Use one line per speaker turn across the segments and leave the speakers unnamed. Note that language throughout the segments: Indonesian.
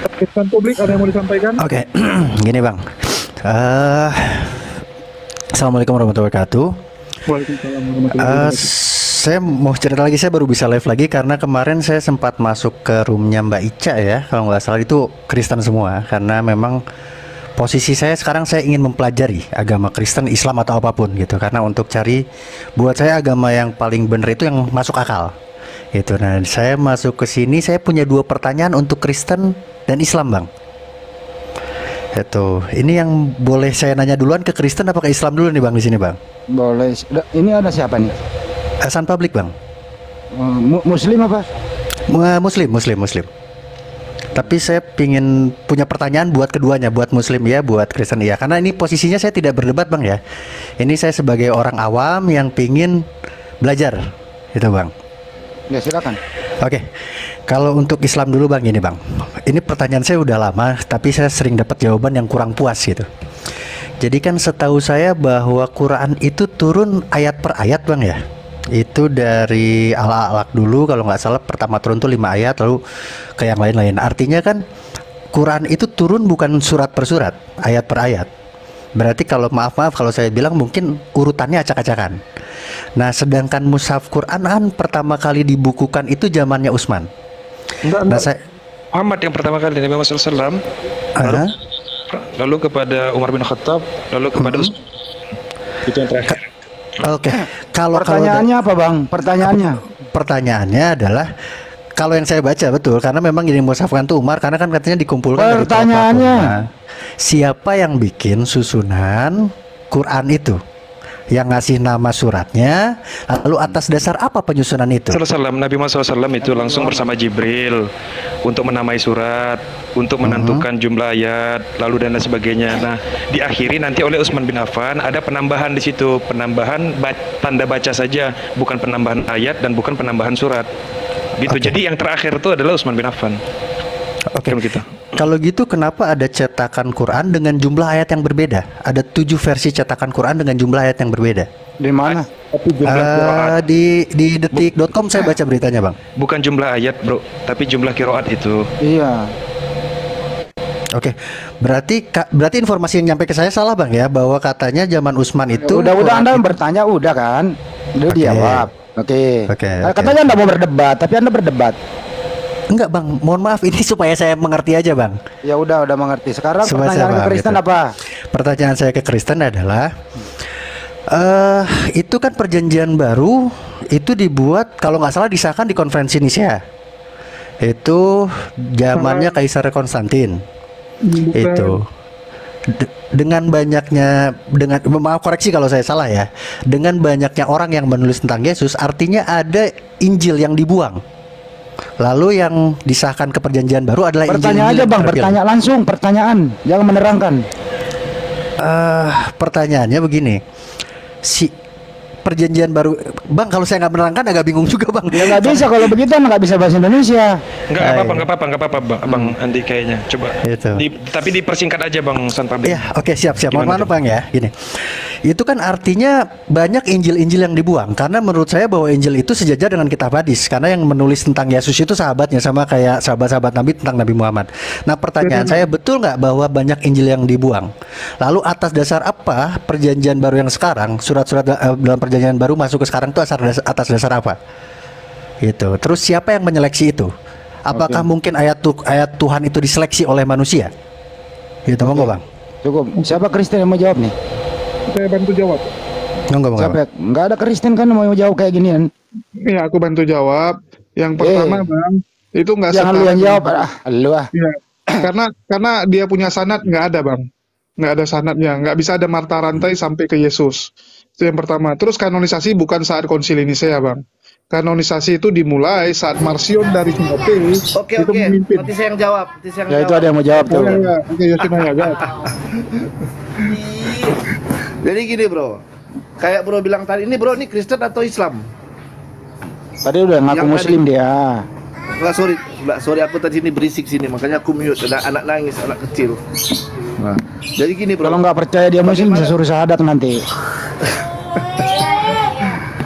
Pesan publik ada yang mau disampaikan?
Oke, gini Bang. Eh, Assalamualaikum warahmatullahi wabarakatuh.
Waalaikumsalam warahmatullahi wabarakatuh.
Saya mau cerita lagi, saya baru bisa live lagi karena kemarin saya sempat masuk ke roomnya Mbak Ica ya, kalau nggak salah itu Kristen semua. Karena memang posisi saya sekarang saya ingin mempelajari agama Kristen, Islam atau apapun gitu. Karena untuk cari buat saya agama yang paling benar itu yang masuk akal. Itu. Nah, saya masuk ke sini, saya punya dua pertanyaan untuk Kristen dan Islam, Bang. Itu. Ini yang boleh saya nanya duluan ke Kristen apa ke Islam dulu nih, Bang, di sini, Bang?
Boleh. Ini ada siapa nih?
Hasan Publik, Bang.
Muslim apa?
Muslim. Tapi saya pingin punya pertanyaan buat keduanya, buat Muslim ya, buat Kristen ya. Karena ini posisinya saya tidak berdebat, Bang ya. Ini saya sebagai orang awam yang pingin belajar, itu, Bang.
Ya silakan.
Oke, kalau untuk Islam dulu Bang, ini Bang. Ini pertanyaan saya udah lama, tapi saya sering dapat jawaban yang kurang puas gitu. Jadi kan setahu saya bahwa Quran itu turun ayat per ayat Bang ya. Itu dari Al-Alaq dulu kalau nggak salah, pertama turun tuh 5 ayat, lalu ke yang lain-lain. Artinya kan Quran itu turun bukan surat per surat, ayat per ayat. Berarti kalau maaf kalau saya bilang mungkin urutannya acak-acakan. Nah, sedangkan mushaf Quran kan pertama kali dibukukan itu zamannya Utsman. Nah, saya
Muhammad yang pertama kali Nabi Muhammad SAW, lalu kepada Umar bin Khattab, lalu kepada Utsman. Itu yang terakhir.
Oke. Kalau
Pertanyaannya apa Bang?
Pertanyaannya adalah kalau yang saya baca betul, karena memang ini mushafkan tuh Umar, karena kan katanya dikumpulkan dari
Pertanyaannya,
siapa yang bikin susunan Quran itu? Yang ngasih nama suratnya, lalu atas dasar apa penyusunan itu?
Nabi Muhammad SAW itu langsung bersama Jibril untuk menamai surat, untuk menentukan jumlah ayat, lalu dan lain sebagainya. Nah, diakhiri nanti oleh Utsman bin Affan, ada penambahan di situ, penambahan tanda baca saja, bukan penambahan ayat dan bukan penambahan surat. Gitu. Jadi yang terakhir itu adalah Utsman bin Affan.
Oke. Kalau gitu kenapa ada cetakan Quran dengan jumlah ayat yang berbeda? Ada 7 versi cetakan Quran dengan jumlah ayat yang berbeda.
di mana?
Di detik.com saya baca beritanya, Bang.
Bukan jumlah ayat, Bro, tapi jumlah qiraat itu.
Iya.
Oke. Berarti informasi yang nyampe ke saya salah, Bang ya, bahwa katanya zaman Utsman itu
Udah Anda bertanya udah kan? Udah dijawab. Oke. Katanya Anda mau berdebat, tapi Anda berdebat.
Enggak Bang, mohon maaf, ini supaya saya mengerti aja Bang.
Ya udah mengerti. Sekarang
Supaya
pertanyaan ke Kristen
gitu.
apa?
Pertanyaan saya ke Kristen adalah itu kan perjanjian baru itu dibuat kalau nggak salah disahkan di konferensi Nicea. Itu zamannya Kaisar Konstantin. Itu dengan maaf koreksi kalau saya salah ya. Dengan banyaknya orang yang menulis tentang Yesus, artinya ada Injil yang dibuang. Lalu yang disahkan ke perjanjian baru adalah
Pertanyaan
Injil
aja Bang, bertanya langsung, pertanyaan, jangan menerangkan.
Pertanyaannya begini, si perjanjian baru, Bang, kalau saya nggak menerangkan agak bingung juga Bang.
Ya nggak bisa kalau begitu nggak bisa bahasa Indonesia.
Nggak apa-apa, Bang Andi kayaknya. Coba. Tapi dipersingkat aja Bang San Pabrik.
Ya, oke, siap. Mohon maaf Bang ya. Gini. Itu kan artinya banyak Injil-Injil yang dibuang, karena menurut saya bahwa Injil itu sejajar dengan kitab hadis, karena yang menulis tentang Yesus itu sahabatnya, sama kayak sahabat-sahabat Nabi tentang Nabi Muhammad. Nah, pertanyaan saya, betul nggak bahwa banyak Injil yang dibuang? Lalu atas dasar apa perjanjian baru yang sekarang, surat-surat dalam perjanjian baru masuk ke sekarang itu atas dasar apa? Gitu. Terus siapa yang menyeleksi itu? Apakah mungkin ayat Tuhan itu diseleksi oleh manusia? Gitu, monggo Bang.
Cukup. Siapa Kristen yang mau jawab nih?
Saya bantu jawab.
Nggak ada Kristen kan mau jawab kayak ginian.
Iya, aku bantu jawab. Yang pertama Bang, itu nggak
jangan lu yang jawab, lu ah.
Ya, karena dia punya sanad nggak ada Bang, nggak ada sanadnya, nggak bisa ada mata rantai sampai ke Yesus. Itu yang pertama. Terus kanonisasi bukan saat konsili Nicea Bang. Kanonisasi itu dimulai saat Marcion dari Sinope itu memimpin.
Nanti saya yang jawab.
Ya itu ada yang mau jawab tuh.
Oke, Yosinaya jawab.
Jadi gini Bro, kayak Bro bilang tadi, ini Bro ini Kristen atau Islam?
Tadi udah ngaku Muslim dia.
Enggak, sorry aku tadi ini berisik sini, makanya aku mute. Ada anak nangis, anak kecil. Nah, jadi gini Bro.
Kalau nggak percaya dia Muslim bisa suruh syahadat nanti.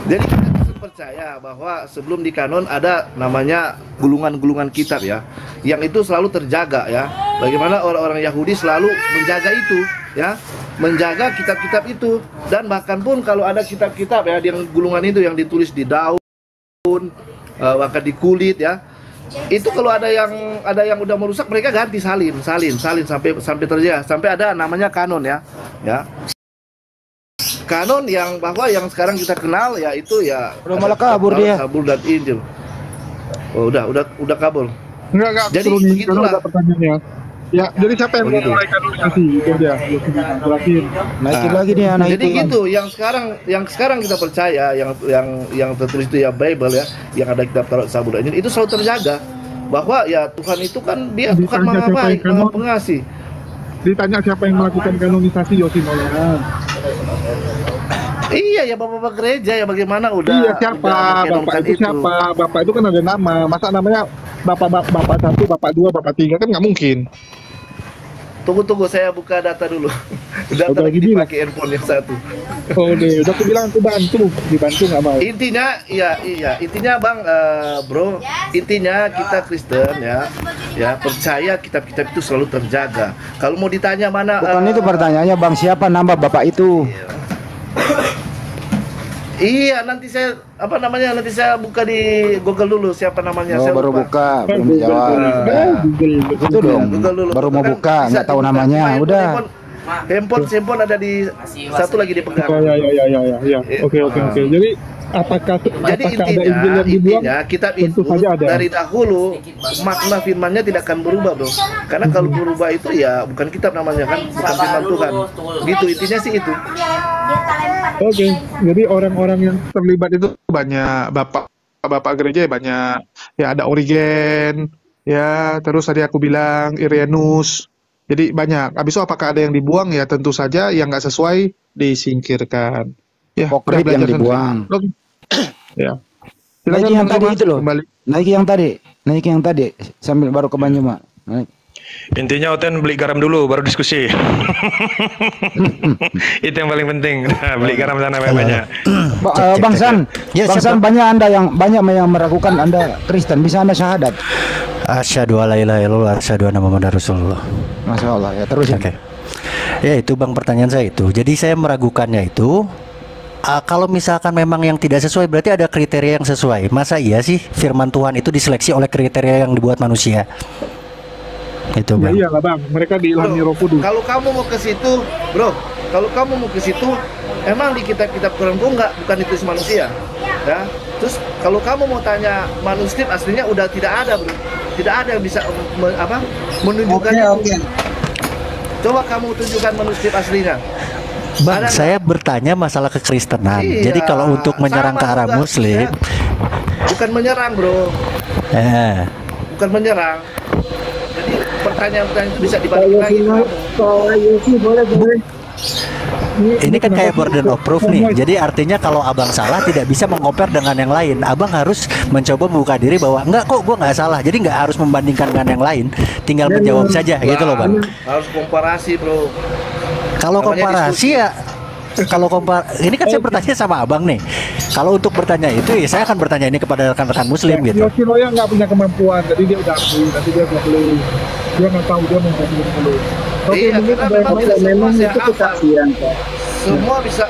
Jadi kita percaya bahwa bahwa sebelum di kanon ada namanya gulungan-gulungan kitab ya, yang itu selalu terjaga ya. Bagaimana orang-orang Yahudi selalu menjaga itu ya, menjaga kitab-kitab itu. Dan bahkan pun kalau ada kitab-kitab ya yang gulungan itu yang ditulis di daun, bahkan di kulit ya, itu kalau ada yang udah merusak, mereka ganti salin sampai terjaga, sampai ada namanya kanon ya. Kanon yang bahwa yang sekarang kita kenal ya itu ya
udah malah kabur dia.
Zabur dan Injil. Oh, udah kabur.
Enggak
Jadi
seru nih,
begitulah.
karena ada pertanyaannya. Ya, jadi siapa yang
Begitu.
memulai kanonisasi? Itu dia. Jelasin.
Naikin lagi nih anak
Jadi
itu.
gitu, yang sekarang kita percaya, yang tertulis itu ya Bible ya, yang ada kitab Taurat, Zabur dan Injil, itu selalu terjaga. Bahwa ya Tuhan itu kan dia Tuhan
Ditanya
Maha
siapa
Baik,
yang
Maha
kanon?
Pengasih.
Ditanya siapa yang melakukan kanonisasi, Yosi Maulana.
Iya ya bapak-bapak gereja ya, bagaimana udah
Iya, siapa?
udah
Bapak
mencanonkan
itu siapa? Bapak itu kan ada nama. Masa namanya bapak 1, bapak 2, bapak 3 kan nggak mungkin.
Tunggu saya buka data dulu. Data
Udah
lagi
gini.
dipakai handphone yang satu.
Oh deh, udah aku bilang aku dibantu nggak mau.
Intinya intinya Bang, bro, intinya kita Kristen ya percaya kitab-kitab itu selalu terjaga. Kalau mau ditanya mana
Bukan itu pertanyaannya Bang, siapa nama bapak itu?
Iya, nanti saya nanti saya buka di Google dulu siapa namanya.
Oh,
saya
baru
lupa.
buka, belum jawab. Itu dong,
Google dulu.
baru mau
Kan
buka,
bisa
nggak tahu
dibuka.
namanya.
Cuma
Udah.
handphone ada di satu lagi dipegang.
Ya. Oke. Jadi apakah
Jadi
ada Injil yang dibuang?
intinya kitab
Tentu
itu
saja ada.
dari dahulu makna firmannya tidak akan berubah, bro. Karena kalau berubah itu ya bukan kitab namanya kan, bukan firman Tuhan. Gitu intinya sih itu.
Oke, jadi orang-orang yang terlibat itu banyak, bapak gereja ya banyak. Ya ada Origen, ya terus tadi aku bilang Irenaeus. Jadi banyak. Habis itu apakah ada yang dibuang? Ya tentu saja yang nggak sesuai disingkirkan. Ya,
Pokrip
udah
yang
belajar
dibuang.
Oke. Ya.
Naiki yang tadi
Mas,
itu loh.
kembali.
Naiki yang tadi sambil baru ke Banyu, Mak. Naik.
Intinya Oten beli garam dulu baru diskusi. Itu yang paling penting. Nah, beli garam sana banyak.
Bang San,
Ya,
Bang
siapa?
San, banyak yang meragukan Anda Kristen, bisa Anda syahadat.
Asyhadu alla ilaha illallah, asyhadu anna Muhammadar Rasulullah.
Masya Allah ya, terusin.
Oke. Ya itu Bang pertanyaan saya itu. Jadi saya meragukannya itu kalau misalkan memang yang tidak sesuai berarti ada kriteria yang sesuai. Masa iya sih firman Tuhan itu diseleksi oleh kriteria yang dibuat manusia? Itu
Ya
Bang.
iyalah Bang, mereka diilhami Roh Kudus.
Kalau kamu mau ke situ, bro, emang di kitab-kitab Quran bukan ditulis manusia, ya. Terus kalau kamu mau tanya manuskrip aslinya udah tidak ada, bro. Tidak ada yang bisa menunjukkan itu. Coba kamu tunjukkan manuskrip aslinya.
Bang,
Ada
saya bertanya masalah kekristenan.
Iya,
Jadi kalau untuk menyerang
sama
ke arah
juga,
Muslim,
ya. Bukan menyerang, bro. Bukan menyerang. Jadi pertanyaan-pertanyaan itu bisa dibalik lagi.
ini kan kayak burden of proof nih. Jadi artinya kalau abang salah tidak bisa mengcompare dengan yang lain. Abang harus mencoba membuka diri bahwa enggak kok gue nggak salah. Jadi nggak harus membandingkan dengan yang lain. Tinggal menjawab saja gitu loh Bang.
Harus komparasi, bro.
Kalau
Namanya
komparasi ya ini kan saya bertanya sama abang nih. Kalau untuk bertanya itu ya saya akan bertanya ini kepada rekan-rekan Muslim gitu.
Yoshinoya nggak punya kemampuan, jadi dia udah akui, nanti dia nggak boleh. Dia nggak tahu, dia mau ngomong dulu. Oke,
Iya,
mungkin
karena
ada yang
memang
mau
tidak semua
memang
saya
itu
hafal.
kesaksian kok.
Semua bisa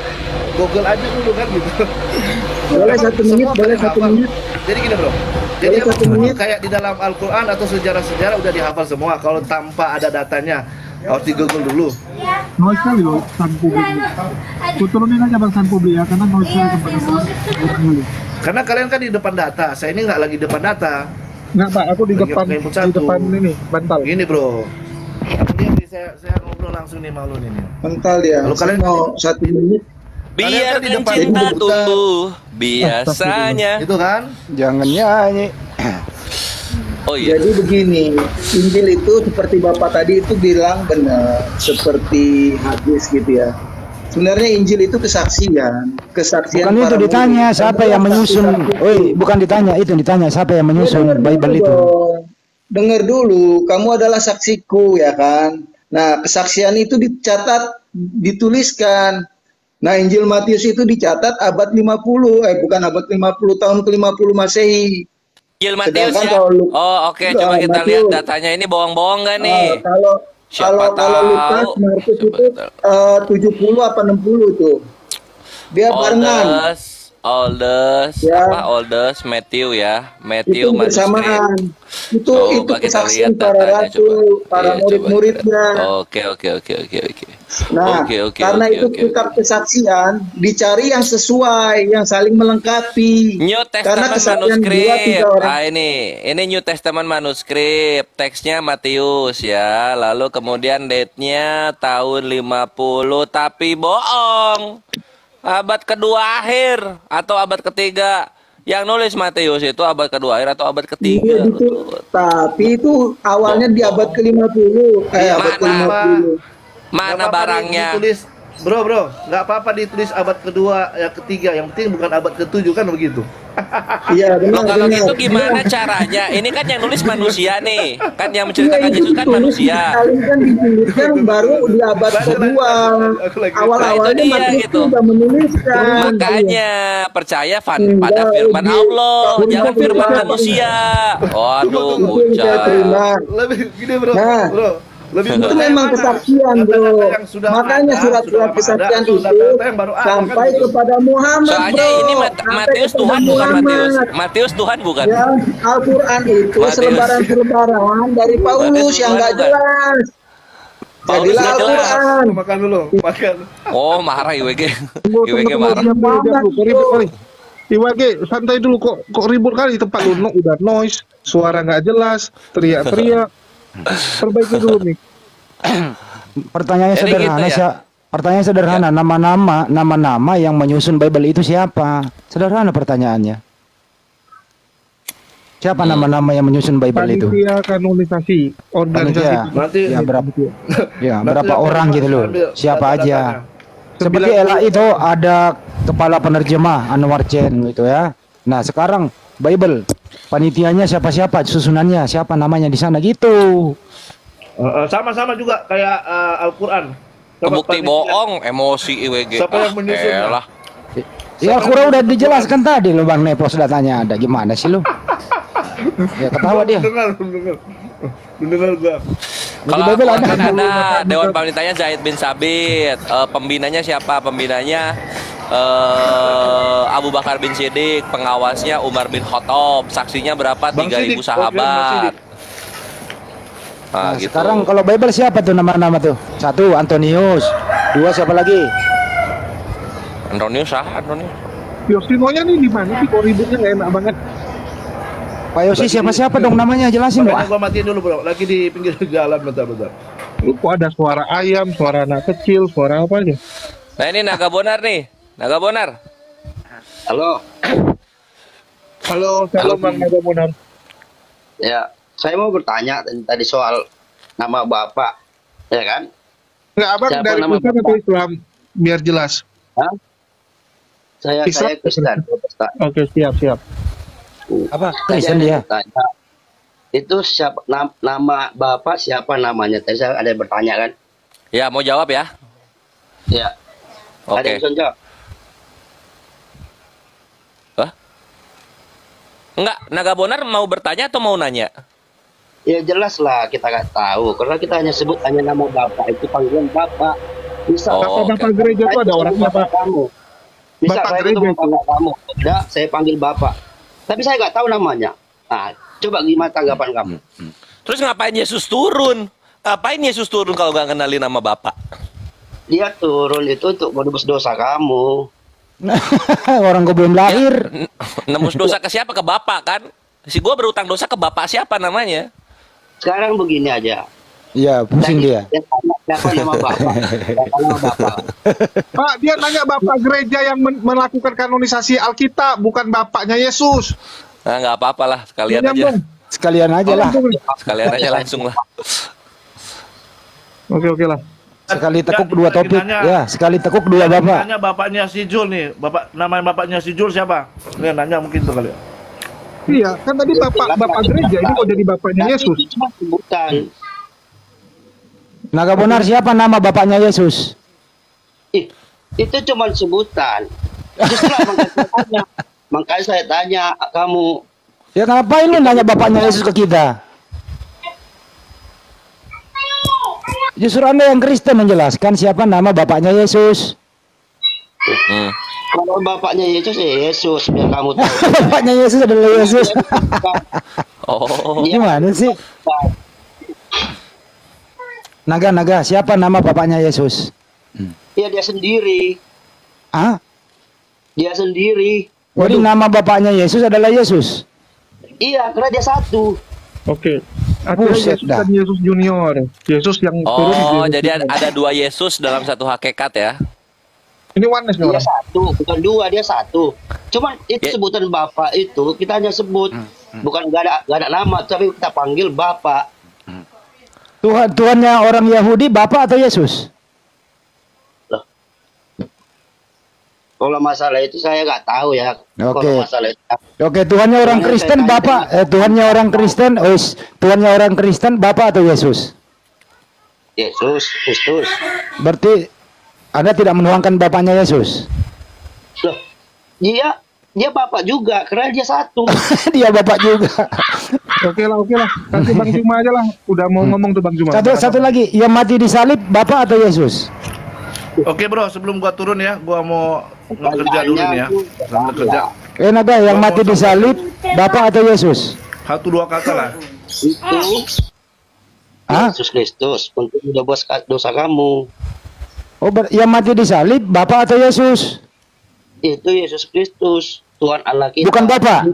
Google aja dulu kan gitu.
Boleh 1 menit,
Semua
boleh
pada
1
hafal.
menit.
Jadi gini bro. Jadi
Boleh 1 menit.
kayak di dalam Al-Quran atau sejarah-sejarah udah dihafal semua. Kalau tanpa ada datanya harus di Google dulu.
Noise sekali loh, San Publik. Ku turunin aja Bang San Publik ya, karena noise sekali tempat itu.
Karena kalian kan di depan data. Saya ini nggak lagi depan data.
Nggak Pak, aku di
Lagi
depan,
pakai input
di
satu.
depan ini, bantal.
Gini bro. Ini saya ngobrol langsung nih malu nih.
Mental dia.
Kalau kalian
mau 1 menit,
Kalian kan di
Biarkan
depan
cinta
buta.
tumbuh biasanya.
Itu kan?
Jangan nyanyi.
Oh iya.
jadi begini, Injil itu seperti Bapak tadi itu bilang benar, seperti hadis gitu ya. Sebenarnya Injil itu kesaksian
Bukan itu
para
ditanya
murid.
siapa yang menyusun. Bukan ditanya itu, ditanya siapa yang menyusun Bible itu.
Dengar dulu, kamu adalah saksiku ya kan. Nah, kesaksian itu dicatat, dituliskan. Nah, Injil Matius itu dicatat abad 50, bukan abad 50, tahun ke-50 Masehi.
Injil Matius
Sedangkan
ya.
kalau
Oke, coba kita lihat datanya ini bohong-bohong nggak nih?
Kalau Lukas, Markus itu 70 apa 60 tuh. Dia barengan.
Oldest Matthew ya. Matthew
Itu bersamaan. Itu kesaksian
kita
para ratu, para murid-muridnya.
Oke.
Nah, karena itu kitab kesaksian dicari yang sesuai, yang saling melengkapi.
New Testament manuskrip. Ini New Testament manuskrip. Teksnya Matius ya. Lalu kemudian date-nya tahun 50 tapi bohong. Abad kedua akhir atau abad ketiga. Yang nulis Matius itu abad kedua akhir atau abad ketiga.
Tapi itu awalnya di abad ke-50. Abad ke-50.
Mana barangnya?
Ditulis, bro, nggak apa-apa ditulis abad kedua, ya ketiga. Yang penting bukan abad ke-7 kan begitu.
Iya benar.
Kalau gitu gimana caranya? Ini kan yang nulis manusia nih, kan yang menceritakan Yesus kan manusia.
Kan dituliskan baru di abad kedua. Awal-awalnya Matius itu udah menuliskan.
Makanya percaya pada firman Allah, jangan firman manusia. Waduh, bocah.
Lebih gini bro.
Lebih itu memang kesaksian bro. Makanya surat-surat kesaksian itu sampai kepada Muhammad.
Soalnya ini Matius Tuhan bukan Matius. Matius Tuhan bukan.
Ya, Al-Quran itu selebaran-selebaran dari Paulus yang nggak jelas. Jadilah Al-Quran.
Makan dulu, makan.
Oh marah IWG. IWG marah.
IWG santai dulu kok ribut kali tempat lu udah noise, suara nggak jelas, teriak-teriak. Perbaiki dulu nih.
Pertanyaannya sederhana ya? Pertanyaan sederhana, nama-nama yang menyusun Bible itu siapa? Sederhana pertanyaannya. Siapa nama-nama yang menyusun Bible itu?
Panitia kanonisasi organisasi.
Berapa orang gitu loh? Siapa aja? Seperti Ella itu ada kepala penerjemah Anwar Chen gitu ya. Nah, sekarang Bible panitianya siapa susunannya siapa namanya di sana gitu.
Sama-sama juga kayak Al-Quran.
Kebukti bohong, emosi IWG.
Siapa yang menyusun?
Ya Al-Quran udah dijelaskan tadi lo Bang Nepos datanya ada gimana sih lo? Ya ketawa dia.
Bener gua.
Kalau Al-Quran kan ada Dewan Panitanya Zaid bin Sabit. Pembinanya siapa? Pembinanya Abu Bakar bin Siddiq, pengawasnya Umar bin Khattab, saksinya berapa? 3.000 sahabat.
Nah, gitu. Sekarang kalau Bible siapa tuh nama-nama tuh? 1 Antonius, 2 siapa lagi?
Antonius.
Yosinonya nih di mana sih? Kok ributnya nggak enak banget.
Pak Yosi siapa dong namanya jelasin
Bang. Gua matiin dulu bro, lagi di pinggir jalan bentar.
Lu kok ada suara ayam, suara anak kecil, suara apa aja?
Nah ini Naga Bonar nih. Naga Bonar.
Halo,
shalom Bang Naga Bonar.
Ya, saya mau bertanya tadi soal nama Bapak, ya kan?
Enggak, Abang
siapa
dari Islam atau Islam? Biar jelas.
Hah? Saya Kristen.
Oke, siap.
Apa? Kristen dia?
Itu siapa nama Bapak siapa namanya? Tadi saya ada yang bertanya kan?
Ya, mau jawab ya?
Ya. Ada yang bisa jawab?
Enggak, Naga Bonar mau bertanya atau mau nanya?
Ya jelas lah kita nggak tahu karena kita hanya sebut nama Bapak itu panggilan Bapak. Bisa
Bapak gereja itu ada orangnya Pak.
Bisa saya itu Bapak kamu. Tidak, saya panggil Bapak. Tapi saya nggak tahu namanya. Nah, coba gimana tanggapan kamu?
Terus ngapain Yesus turun? Ngapain Yesus turun kalau nggak kenalin nama Bapak?
Dia turun itu untuk menebus dosa kamu.
Orang gue belum lahir.
Nembus dosa ke siapa? Ke Bapak kan? Si gue berutang dosa ke Bapak siapa namanya?
Sekarang begini aja.
Iya, pusing dia.
Siapa nama Bapak?
Pak, dia nanya Bapak gereja yang melakukan kanonisasi Alkitab, bukan Bapaknya Yesus.
Nah, nggak apa-apa lah, sekalian aja.
Sekalian aja lah.
Sekalian aja langsung lah.
Oke lah.
Sekali tekuk dua topik, ya. Sekali tekuk dua bapak.
Nanya bapaknya si Jul nih, nama bapaknya si Jul siapa? Nih nanya mungkin tuh kali.
Iya, kan tadi bapak gereja ini kok jadi bapaknya Yesus.
Bukan.
Naga Bonar siapa nama bapaknya Yesus?
Itu cuma sebutan. Justru makanya saya tanya kamu.
Ya ngapain lu nanya bapaknya Yesus ke kita? Justru Anda yang Kristen menjelaskan siapa nama bapaknya Yesus.
Kalau bapaknya Yesus ya Yesus, biar kamu tahu.
Bapaknya Yesus adalah Yesus.
Oh.
Gimana sih? Naga, siapa nama bapaknya Yesus?
Ya dia sendiri.
Ah?
Dia sendiri.
Jadi nama bapaknya Yesus adalah Yesus.
Iya, karena dia satu.
Oke. Artinya
Buset
Yesus
dah.
dan Yesus Junior. Yesus yang turun.
Oh,
Yesus
jadi
Junior.
ada dua Yesus dalam satu hakikat ya.
Ini oneness nih
Dia
orang.
satu, bukan dua, dia satu. Cuman itu
Ya.
sebutan Bapak itu kita hanya sebut, bukan gak ada nama, tapi kita panggil Bapak.
Tuhannya orang Yahudi Bapak atau Yesus?
Kalau masalah itu saya nggak tahu ya.
Oke.
Kalau masalah itu,
Oke, Tuhannya orang
Yang
Kristen
saya
Bapak, Tuhannya orang Kristen, Tuhannya orang Kristen Bapak atau Yesus?
Yesus Kristus.
Berarti Anda tidak menuangkan bapaknya Yesus.
Loh, dia Bapak juga, karena dia satu.
Dia Bapak juga.
Oke lah. Kasih Bang Juma aja lah. Udah mau ngomong tuh Bang Juma.
Satu lagi, yang mati disalib Bapak atau Yesus?
Oke bro, sebelum gua turun ya, gua mau ngekerja dulu nih ya. Sambil kerja.
Naga, yang mati disalib Bapak atau Yesus?
1-2 kata lah.
Itu
Hah?
Yesus Kristus untuk menebus dosa kamu.
Oh, yang mati disalib Bapak atau Yesus?
Itu Yesus Kristus, Tuhan Allah kita.
Bukan Bapak.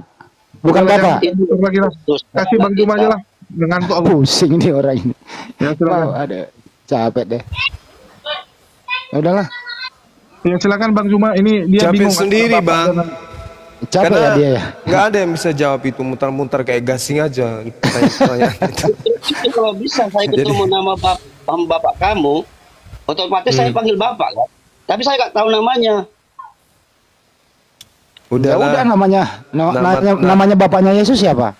Bukan Bapak.
Tutup lagi lah. Kasih Bang Juma aja lah. Dengan tuh aku.
Pusing nih orang ini.
Ya silakan.
Ada capek deh. Ya udahlah,
Ya silakan Bang Juma. Ini dia
Capek
bingung.
sendiri,
Bapak
Bang.
dan-
capek
Karena
ya dia ya.
nggak ada yang bisa jawab itu, muter-muter kayak gasing aja pertanyaan itu.
Itu kalau bisa saya ketemu nama bapak kamu, otomatis saya panggil Bapak kan. Tapi saya nggak tahu namanya.
Ya udah
Udahlah.
namanya bapaknya Yesus siapa?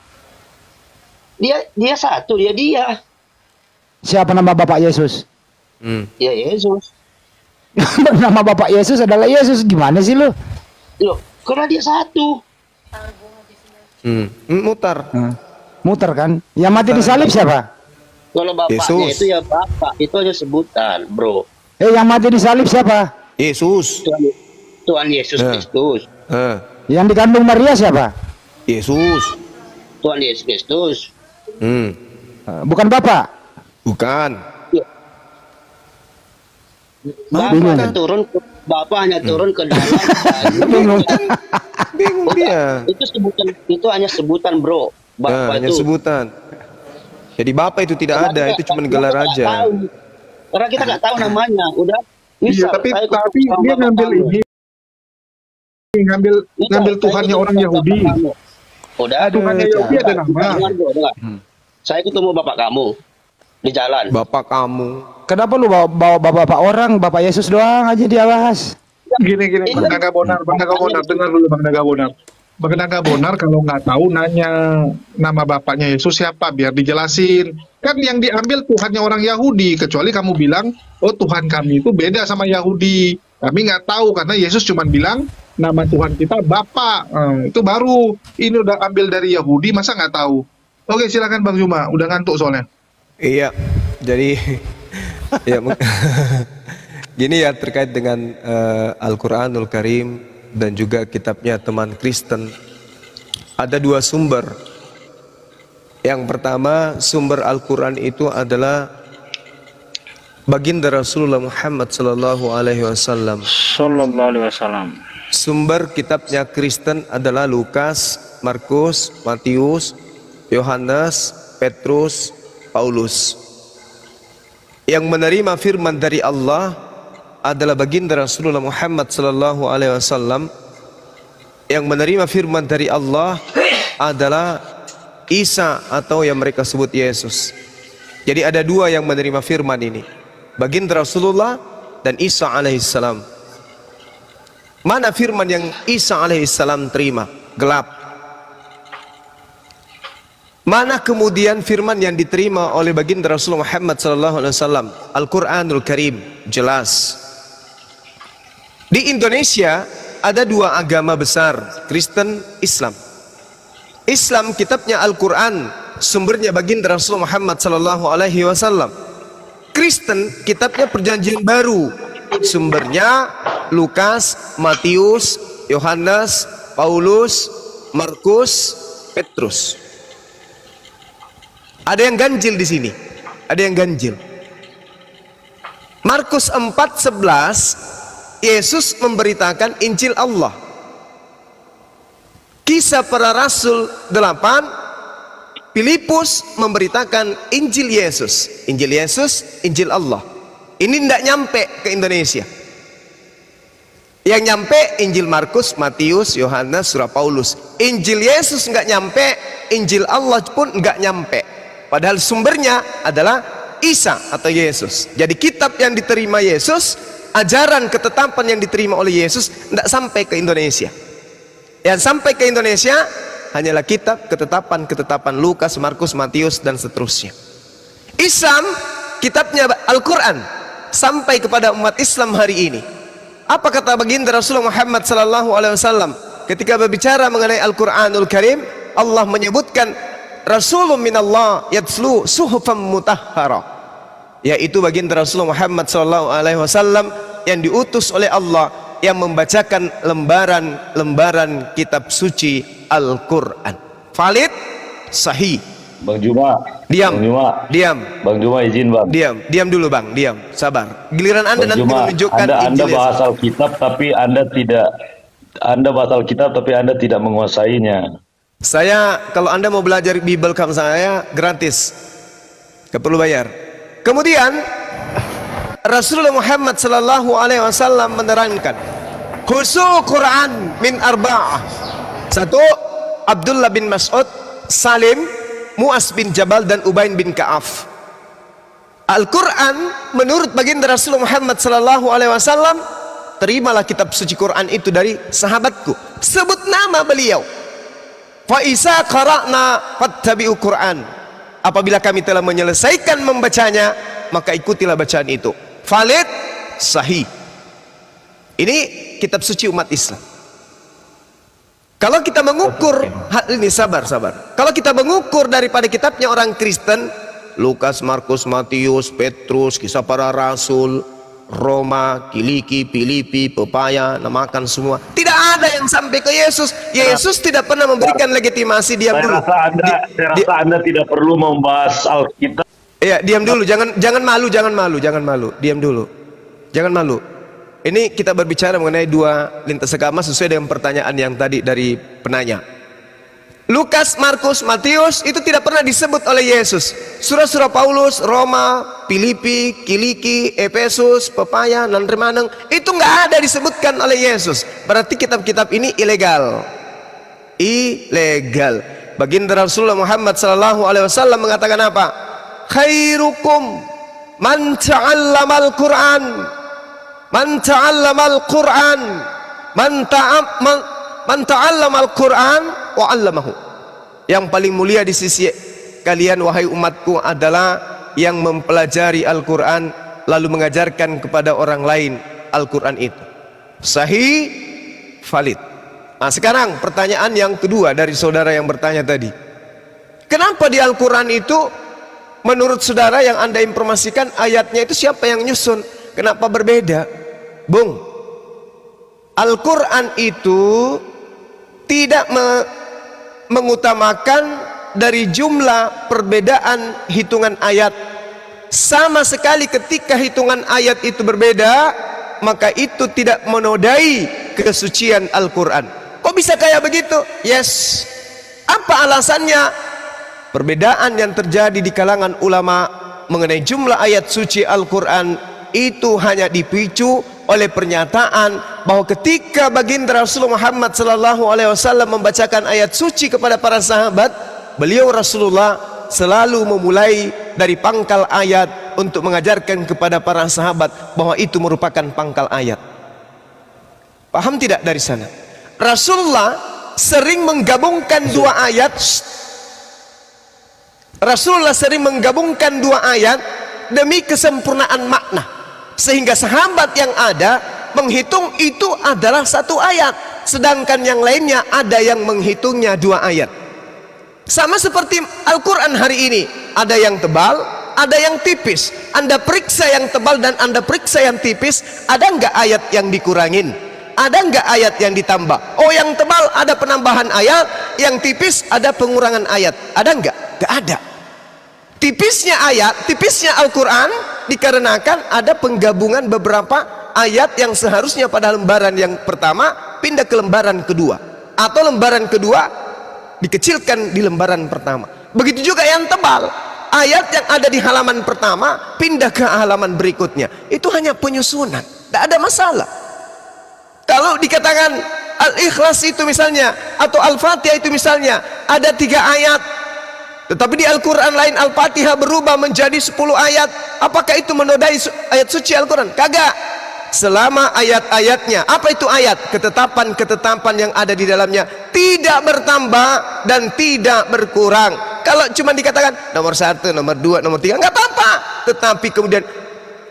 Dia satu, dia.
Siapa nama bapak Yesus?
Ya Yesus.
Nama bapak Yesus adalah Yesus. Gimana sih lu?
Loh, karena dia satu.
Mutar.
Muter kan? Yang mati disalib siapa?
Kalau bapaknya
Yesus.
itu ya Bapak, itu hanya sebutan, bro.
Yang mati disalib siapa?
Yesus.
Tuhan Yesus Kristus.
Yang dikandung Maria siapa?
Yesus.
Tuhan Yesus Kristus.
Bukan Bapak.
Bukan.
Bapak hanya turun ke dalam.
Bingung dia.
Itu sebutan, itu hanya sebutan, bro. Bapak
Hanya
itu.
sebutan. Jadi Bapak itu tidak ada, itu cuma gelar aja.
Karena kita nggak tahu namanya. Udah.
Iya, tapi dia ngambil ini. Ngambil Tuhannya orang Yahudi.
Udah.
Tuhannya Yahudi ada nama.
Saya ketemu bapak kamu di jalan.
Bapak kamu.
Kenapa lu bawa bapak orang? Bapak Yesus doang aja dia bahas.
Gini, Bang Naga Bonar, dengar dulu Bang Naga Bonar. Bang Naga Bonar kalau nggak tahu nanya nama bapaknya Yesus siapa, biar dijelasin. Kan yang diambil Tuhannya orang Yahudi, kecuali kamu bilang, oh Tuhan kami itu beda sama Yahudi. Kami nggak tahu karena Yesus cuma bilang nama Tuhan kita Bapa. Itu baru. Ini udah ambil dari Yahudi, masa nggak tahu? Oke, silakan Bang Juma, udah ngantuk soalnya.
Iya. Jadi ya gini ya, terkait dengan Al-Quranul Karim dan juga kitabnya teman Kristen, ada dua sumber. Yang pertama, sumber Al-Quran itu adalah baginda Rasulullah Muhammad Sallallahu Alaihi Wasallam. Sumber kitabnya Kristen adalah Lukas, Markus, Matius, Yohanes, Petrus, Paulus. Yang menerima firman dari Allah adalah baginda Rasulullah Muhammad Sallallahu Alaihi Wasallam. Yang menerima firman dari Allah adalah Isa atau yang mereka sebut Yesus. Jadi ada dua yang menerima firman ini, baginda Rasulullah dan Isa alaihissalam. Mana firman yang Isa alaihissalam terima? Gelap. Mana kemudian firman yang diterima oleh baginda Rasulullah Muhammad sallallahu alaihi wasallam? Al-Qur'anul Karim, jelas. Di Indonesia ada dua agama besar, Kristen, Islam. Islam kitabnya Al-Quran, sumbernya baginda Rasulullah Muhammad sallallahu alaihi wasallam. Kristen kitabnya Perjanjian Baru, sumbernya Lukas, Matius, Yohanes, Paulus, Markus, Petrus. Ada yang ganjil di sini, ada yang ganjil. Markus 4:11 Yesus memberitakan Injil Allah. Kisah Para Rasul 8 Filipus memberitakan Injil Yesus. Injil Yesus, Injil Allah. Ini tidak nyampe ke Indonesia. Yang nyampe Injil Markus, Matius, Yohanes, Surah Paulus. Injil Yesus nggak nyampe, Injil Allah pun nggak nyampe. Padahal sumbernya adalah Isa atau Yesus. Jadi kitab yang diterima Yesus, ajaran ketetapan yang diterima oleh Yesus tidak sampai ke Indonesia. Yang sampai ke Indonesia hanyalah kitab ketetapan Lukas, Markus, Matius dan seterusnya. Islam kitabnya Al-Quran sampai kepada umat Islam hari ini. Apa kata baginda Rasulullah Muhammad sallallahu alaihi wasallam ketika berbicara mengenai Al-Quranul Karim? Allah menyebutkan Rasulun minallah yatslu suhufan mutahhara, yaitu baginda Rasulullah Muhammad sallallahu alaihi wasallam yang diutus oleh Allah yang membacakan lembaran-lembaran kitab suci Al-Quran. Valid, sahih.
Bang Juma,
diam.
Bang Juma,
diam.
Bang Juma izin bang.
Diam dulu bang, diam. Sabar. Giliran Anda
Bang
nanti
Juma,
menunjukkan
Anda bahas Alkitab tapi Anda bahas Alkitab tapi Anda tidak menguasainya.
Saya, kalau Anda mau belajar Bible kamu saya gratis, nggak perlu bayar. Kemudian Rasulullah Muhammad sallallahu alaihi wasallam menerangkan khusul Quran min arba'ah. Satu, Abdullah bin Mas'ud, Salim, Mu'az bin Jabal dan Ubayn bin Ka'af. Al-Quran menurut baginda Rasulullah Muhammad sallallahu alaihi wasallam, terimalah kitab suci Quran itu dari sahabatku, sebut nama beliau. Fa isa qara'na fattabi'u Quran. Apabila kami telah menyelesaikan membacanya, maka ikutilah bacaan itu. Valid, sahih. Ini kitab suci umat Islam. Kalau kita mengukur hal ini, sabar. Kalau kita mengukur daripada kitabnya orang Kristen, Lukas, Markus, Matius, Petrus, Kisah Para Rasul, Roma, Kiliki, Filipi, Pepaya, namakan semua. Tidak ada yang sampai ke Yesus. Yesus tidak pernah memberikan legitimasi. Diam dulu.
Saya rasa Anda tidak perlu membahas Alkitab.
Ya, diam dulu. Jangan malu. Diam dulu. Jangan malu. Ini kita berbicara mengenai dua lintas agama sesuai dengan pertanyaan yang tadi dari penanya. Lukas, Markus, Matius itu tidak pernah disebut oleh Yesus. Surah-surah Paulus, Roma, Filipi, Kiliki, Efesus, Pepaya, dan Remaneng itu nggak ada disebutkan oleh Yesus. Berarti kitab-kitab ini ilegal. Ilegal. Baginda Rasulullah Muhammad sallallahu alaihi wasallam mengatakan apa? Khairukum man ta'allamal Qur'an. Man ta'allamal Qur'an. Man ta'allamal Qur'an wa 'allamahu. Yang paling mulia di sisi kalian wahai umatku adalah yang mempelajari Al-Qur'an lalu mengajarkan kepada orang lain Al-Qur'an itu. Sahih, valid. Nah, sekarang pertanyaan yang kedua dari saudara yang bertanya tadi. Kenapa di Al-Qur'an itu menurut saudara yang Anda informasikan ayatnya itu siapa yang nyusun? Kenapa berbeda? Bung, Al-Qur'an itu tidak mengutamakan dari jumlah perbedaan hitungan ayat. Sama sekali ketika hitungan ayat itu berbeda, maka itu tidak menodai kesucian Al-Quran. Kok bisa kayak begitu? Yes. Apa alasannya? Perbedaan yang terjadi di kalangan ulama mengenai jumlah ayat suci Al-Quran itu hanya dipicu oleh pernyataan bahwa ketika baginda Rasulullah Muhammad SAW membacakan ayat suci kepada para sahabat, beliau Rasulullah selalu memulai dari pangkal ayat untuk mengajarkan kepada para sahabat bahwa itu merupakan pangkal ayat. Paham tidak dari sana? Rasulullah sering menggabungkan dua ayat. Rasulullah sering menggabungkan dua ayat demi kesempurnaan makna, sehingga sahabat yang ada menghitung itu adalah satu ayat, sedangkan yang lainnya ada yang menghitungnya 2 ayat. Sama seperti Al-Quran hari ini, ada yang tebal, ada yang tipis. Anda periksa yang tebal dan Anda periksa yang tipis, ada nggak ayat yang dikurangin? Ada nggak ayat yang ditambah? Oh, yang tebal ada penambahan ayat, yang tipis ada pengurangan ayat. Ada nggak? Nggak ada. Tipisnya ayat, tipisnya Al-Quran dikarenakan ada penggabungan beberapa ayat yang seharusnya pada lembaran yang pertama pindah ke lembaran kedua, atau lembaran kedua dikecilkan di lembaran pertama. Begitu juga yang tebal, ayat yang ada di halaman pertama pindah ke halaman berikutnya. Itu hanya penyusunan, tidak ada masalah. Kalau dikatakan Al-Ikhlas itu misalnya, atau Al-Fatihah itu misalnya ada 3 ayat, tetapi di Al-Quran lain Al-Fatihah berubah menjadi 10 ayat, apakah itu menodai ayat suci Al-Quran? Kagak. Selama ayat-ayatnya, apa itu ayat? Ketetapan-ketetapan yang ada di dalamnya tidak bertambah dan tidak berkurang. Kalau cuma dikatakan nomor 1, nomor 2, nomor 3, nggak apa-apa. Tetapi kemudian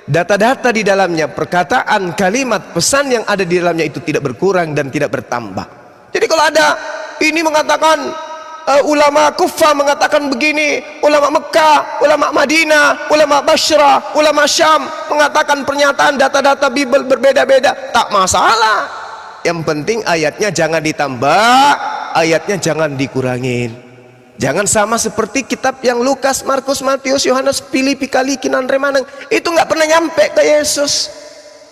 data-data di dalamnya, perkataan, kalimat, pesan yang ada di dalamnya itu tidak berkurang dan tidak bertambah. Jadi kalau ada ini mengatakan ulama Kufah mengatakan begini, ulama Mekah, ulama Madinah, ulama Basrah, ulama Syam mengatakan pernyataan data-data Bible berbeda-beda, tak masalah. Yang penting ayatnya jangan ditambah, ayatnya jangan dikurangin. Jangan sama seperti kitab yang Lukas, Markus, Matius, Yohanes, Filipi, Kalikinan, Remaneng, itu nggak pernah nyampe ke Yesus.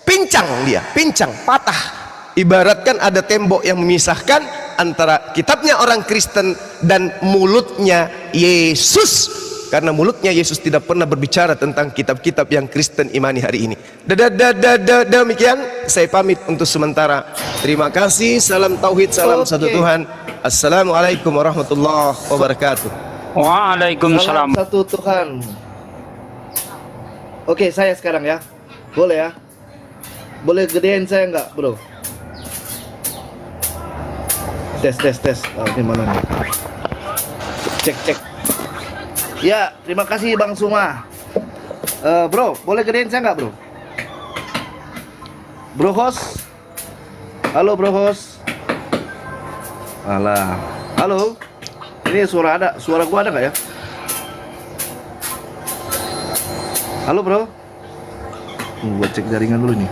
Pincang dia, pincang, patah. Ibaratkan ada tembok yang memisahkan antara kitabnya orang Kristen dan mulutnya Yesus, karena mulutnya Yesus tidak pernah berbicara tentang kitab-kitab yang Kristen imani hari ini. Demikian saya pamit untuk sementara. Terima kasih. Salam tauhid, salam satu Tuhan. Assalamualaikum warahmatullahi wabarakatuh.
Waalaikumsalam.
Salam satu Tuhan. Oke, saya sekarang ya, boleh ya, boleh gedein saya nggak, bro? Tes. Oh, ini mana nih? Cek. Ya, terima kasih Bang Suma. Bro, boleh gedein saya nggak, bro? Bro host. Halo, bro host. Alah. Halo. Ini suara gua ada nggak ya? Halo, bro. Gua cek jaringan dulu nih.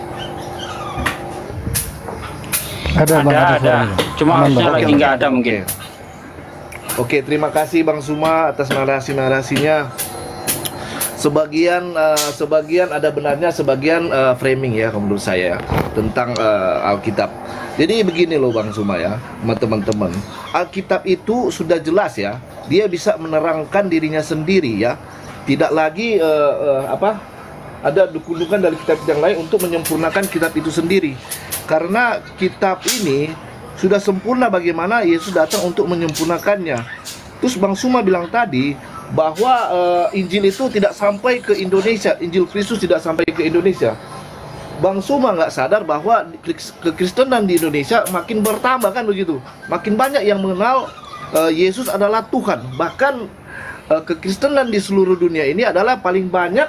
Ada. Cuma harusnya lagi nggak ada mungkin.
Oke, terima kasih Bang Suma atas narasi-narasinya. Sebagian ada benarnya, sebagian framing ya menurut saya tentang Alkitab. Jadi begini loh Bang Suma ya, teman-teman. Alkitab itu sudah jelas ya, dia bisa menerangkan dirinya sendiri ya. Tidak lagi ada dukungan dari kitab yang lain untuk menyempurnakan kitab itu sendiri. Karena kitab ini sudah sempurna, bagaimana Yesus datang untuk menyempurnakannya. Terus Bang Suma bilang tadi bahwa Injil itu tidak sampai ke Indonesia, Injil Kristus tidak sampai ke Indonesia. Bang Suma nggak sadar bahwa kekristenan di Indonesia makin bertambah kan begitu. Makin banyak yang mengenal Yesus adalah Tuhan. Bahkan kekristenan di seluruh dunia ini adalah paling banyak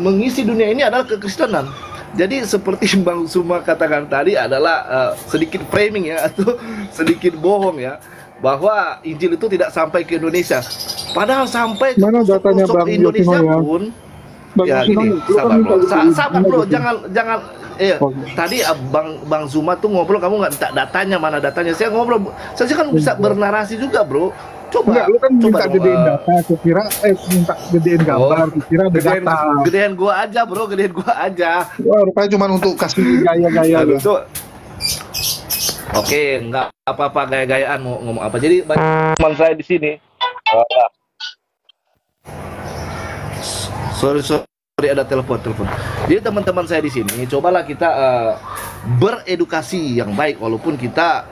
mengisi dunia ini adalah kekristenan. Jadi seperti Bang Suma katakan tadi adalah sedikit framing ya, atau sedikit bohong ya, bahwa Injil itu tidak sampai ke Indonesia. Padahal sampai
mana datanya Bang
Indonesia
Yosino,
pun
ya?
Ya gini, sabar bro, jangan. Tadi Bang Zuma tuh ngobrol, kamu nggak minta datanya, mana datanya? Saya ngobrol, saya kan bisa bernarasi juga bro. Coba.
Enggak, lu kan minta gedein data, kira minta gedein gambar, kira data.
Gedein gua aja bro, gedein gua aja.
Wah, rupanya cuma untuk kasih gaya-gaya lu.
Oke, nggak apa-apa gaya-gayaan mau ngomong apa. Jadi teman saya di sini. Sorry ada telepon. Jadi teman-teman saya di sini, cobalah kita beredukasi yang baik, walaupun kita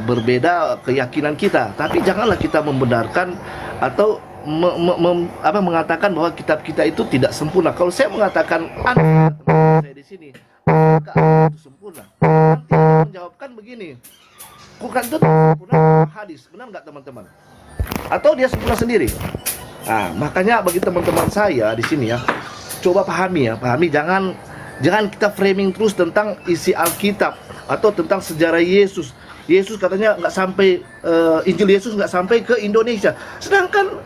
berbeda keyakinan kita, tapi janganlah kita membenarkan atau mengatakan bahwa kitab kita itu tidak sempurna. Kalau saya mengatakan saya di sini itu sempurna, nanti menjawabkan begini, Quran itu sempurna hadis, benar nggak teman-teman? Atau dia sempurna sendiri? Nah, makanya bagi teman-teman saya di sini ya, coba pahami, jangan Jangan kita framing terus tentang isi Alkitab atau tentang sejarah Yesus. Yesus katanya nggak sampai, Injil Yesus nggak sampai ke Indonesia. Sedangkan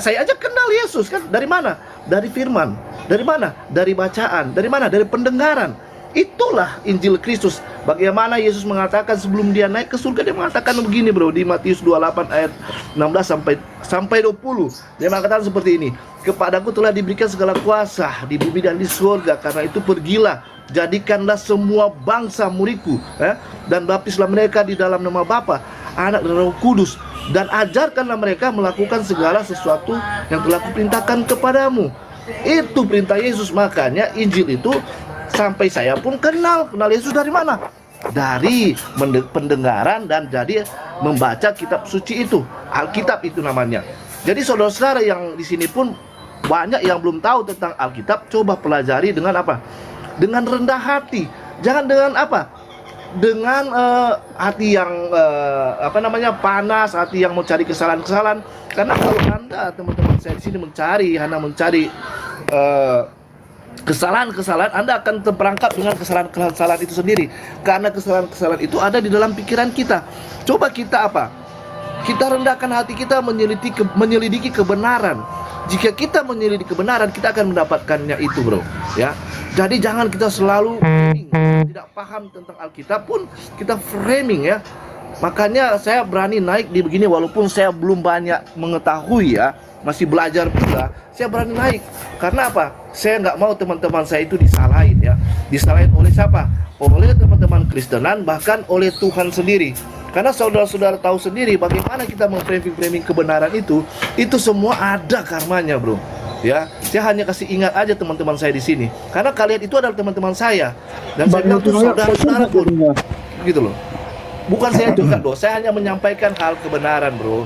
saya aja kenal Yesus kan dari mana? Dari firman. Dari mana? Dari bacaan. Dari mana? Dari pendengaran. Itulah Injil Kristus. Bagaimana Yesus mengatakan sebelum dia naik ke surga, dia mengatakan begini bro, di Matius 28 ayat 16 sampai 20. Dia mengatakan seperti ini, kepadaku telah diberikan segala kuasa di bumi dan di surga, karena itu pergilah, jadikanlah semua bangsa muridku, dan baptislah mereka di dalam nama Bapa, Anak dan Roh Kudus, dan ajarkanlah mereka melakukan segala sesuatu yang telah kuperintahkan kepadamu. Itu perintah Yesus. Makanya Injil itu sampai saya pun kenal Yesus dari mana? Dari pendengaran dan jadi membaca kitab suci itu, Alkitab itu namanya. Jadi saudara-saudara yang di sini pun banyak yang belum tahu tentang Alkitab, coba pelajari dengan apa? Dengan rendah hati. Jangan dengan apa? Dengan hati yang panas, hati yang mencari kesalahan-kesalahan. Karena kalau Anda, teman-teman saya di sini mencari kesalahan-kesalahan, Anda akan terperangkap dengan kesalahan-kesalahan itu sendiri. Karena kesalahan-kesalahan itu ada di dalam pikiran kita. Coba kita apa? Kita rendahkan hati kita menyelidiki kebenaran. Jika kita menyelidiki kebenaran, kita akan mendapatkannya itu, bro. Ya. Jadi jangan kita selalu tidak paham tentang Alkitab pun kita framing ya. Makanya saya berani naik di begini walaupun saya belum banyak mengetahui ya, masih belajar pula. Saya berani naik karena apa? Saya nggak mau teman-teman saya itu disalahin ya. Disalahin oleh siapa? Oleh teman-teman Kristenan, bahkan oleh Tuhan sendiri. Karena saudara-saudara tahu sendiri bagaimana kita memframing kebenaran itu semua ada karmanya, bro. Ya, saya hanya kasih ingat aja teman-teman saya di sini. Karena kalian itu adalah teman-teman saya dan saya bilang itu saudara-saudara pun, gitu loh. Bukan saya juga loh, saya hanya menyampaikan hal kebenaran, bro.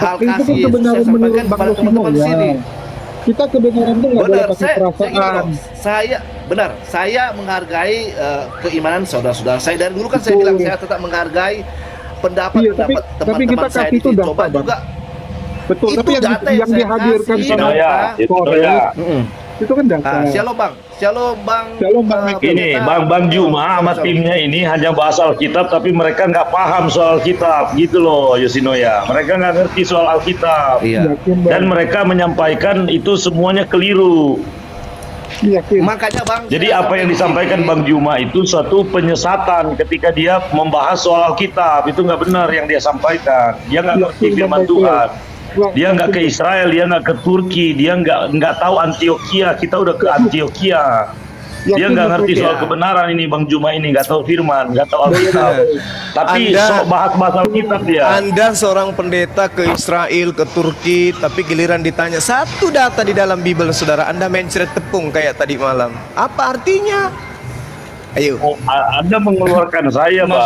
Hal kasih Yesus saya sampaikan kepada teman-teman di sini.
Kita kebenaran itu nggak boleh pakai perasaan.
Saya menghargai keimanan saudara-saudara saya. Dari dulu kan saya bilang saya tetap menghargai pendapat teman-teman saya di sini. Coba juga.
Betul, tapi yang dihadirkan sama itu kan data.
Shalom bang.
Ini bang Juma sama timnya ini hanya bahas Alkitab, tapi mereka nggak paham soal Alkitab, gitu loh, Yoshinoya. Mereka nggak ngerti soal Alkitab, dan mereka menyampaikan itu semuanya keliru.
Makanya bang.
Jadi apa yang disampaikan Bang Juma itu suatu penyesatan ketika dia membahas soal Alkitab, itu nggak benar yang dia sampaikan. Dia nggak ngerti firman Tuhan. Dia nggak ke Israel, dia nggak ke Turki, dia nggak tahu Antioquia. Kita udah ke Antioquia. Dia nggak ngerti soal kebenaran ini, Bang Juma ini nggak tahu firman, nggak tahu Alkitab. Tapi sok bahas Alkitab dia.
Anda seorang pendeta ke Israel, ke Turki, tapi giliran ditanya satu data di dalam Bible, saudara, Anda mencret tepung kayak tadi malam. Apa artinya? Ayo.
Oh, Anda mengeluarkan saya, Bang.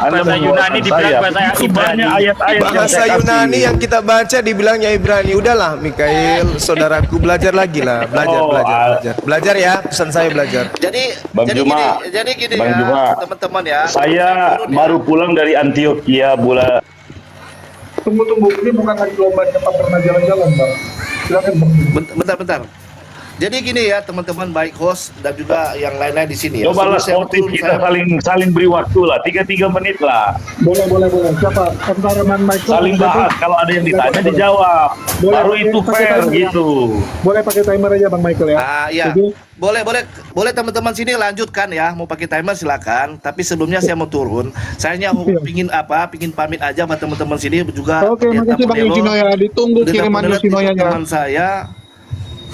Anda
bahasa Yunani dibilang bahasa Ibrani.
Ayat-ayat
bahasa Yunani yang kita baca dibilangnya Ibrani. Udahlah, Mikael, saudaraku, belajar lagi lah. Belajar ya, pesan saya belajar.
Jadi gini
Bang
ya,
Juma,
teman-teman ya.
Saya baru pulang dari Antioquia bulan.
Tunggu, ini bukan lagi lomba cepat pernah jalan-jalan, Bang. Silakan, Bang.
Bentar. Jadi gini ya teman-teman, baik host dan juga yang lain-lain di sini ya.
Cobalah sportif, kita saling beri waktu lah, 3 menit lah.
Boleh. Siapa? Antara Michael.
Saling bahas, kalau ada yang ditanya dijawab. Baru itu fair gitu.
Boleh pakai timer aja Bang Michael ya.
Iya. Boleh teman-teman sini lanjutkan ya. Mau pakai timer silakan. Tapi sebelumnya saya mau turun. Saya hanya pingin pamit aja sama teman-teman sini juga.
Oke, makasih Bang Yoshinoya. Ditunggu kiriman Yoshinoyanya.
Teman saya.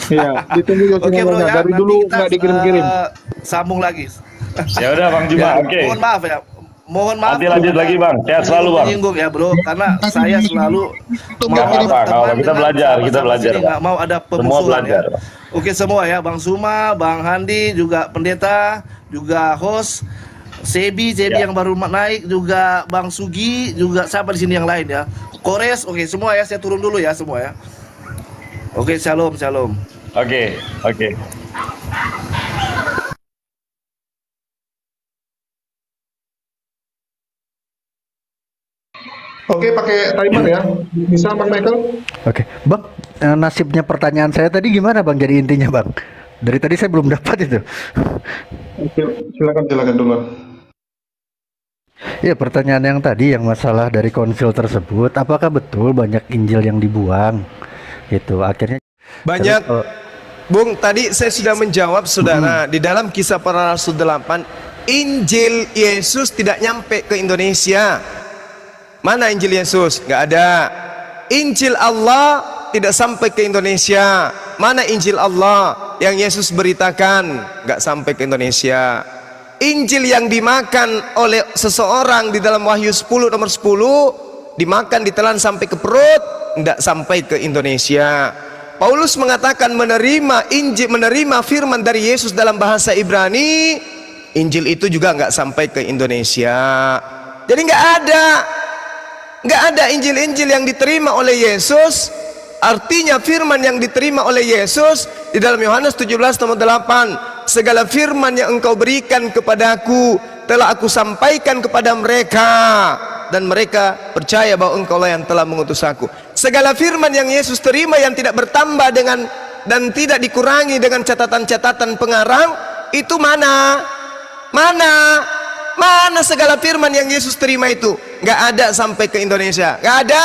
Iya, ditunggu
Oke bro ya,
dari dulu nggak dikirim-kirim.
Sambung lagi.
Ya udah Bang Juma, oke.
Mohon maaf.
Nanti lanjut lagi Bang, sehat selalu Bang.
Menyinggung ya bro, karena saya selalu
kita belajar.
Nggak mau ada pemusuhan ya. Oke semua ya, Bang Suma, Bang Handi, juga pendeta, juga host, Sebi yang baru naik, juga Bang Sugi, juga siapa di sini yang lain ya. Kores, oke semua ya, saya turun dulu ya semua ya. Oke, shalom.
Oke.
Oke, pakai timer ya. Bisa Bang Michael?
Oke, Bang. Nasibnya pertanyaan saya tadi gimana Bang? Jadi intinya Bang. Dari tadi saya belum dapat itu.
Oke, silakan dulu.
Ya, pertanyaan yang tadi yang masalah dari konsil tersebut, apakah betul banyak Injil yang dibuang? Gitu. Akhirnya
banyak. Bung, tadi saya sudah menjawab saudara di dalam Kisah Para Rasul 8, Injil Yesus tidak nyampe ke Indonesia. Mana Injil Yesus? Nggak ada. Injil Allah tidak sampai ke Indonesia. Mana Injil Allah yang Yesus beritakan? Nggak sampai ke Indonesia. Injil yang dimakan oleh seseorang di dalam Wahyu 10 nomor 10, dimakan, ditelan sampai ke perut, nggak sampai ke Indonesia. Paulus mengatakan menerima Injil, menerima firman dari Yesus dalam bahasa Ibrani, Injil itu juga nggak sampai ke Indonesia. Jadi nggak ada Injil-Injil yang diterima oleh Yesus. Artinya firman yang diterima oleh Yesus di dalam Yohanes 17 nomor 8, segala firman yang engkau berikan kepadaku telah aku sampaikan kepada mereka, dan mereka percaya bahwa engkau lah yang telah mengutus aku. Segala firman yang Yesus terima yang tidak bertambah dengan dan tidak dikurangi dengan catatan-catatan pengarang, itu mana segala firman yang Yesus terima itu? Nggak ada sampai ke Indonesia, nggak ada.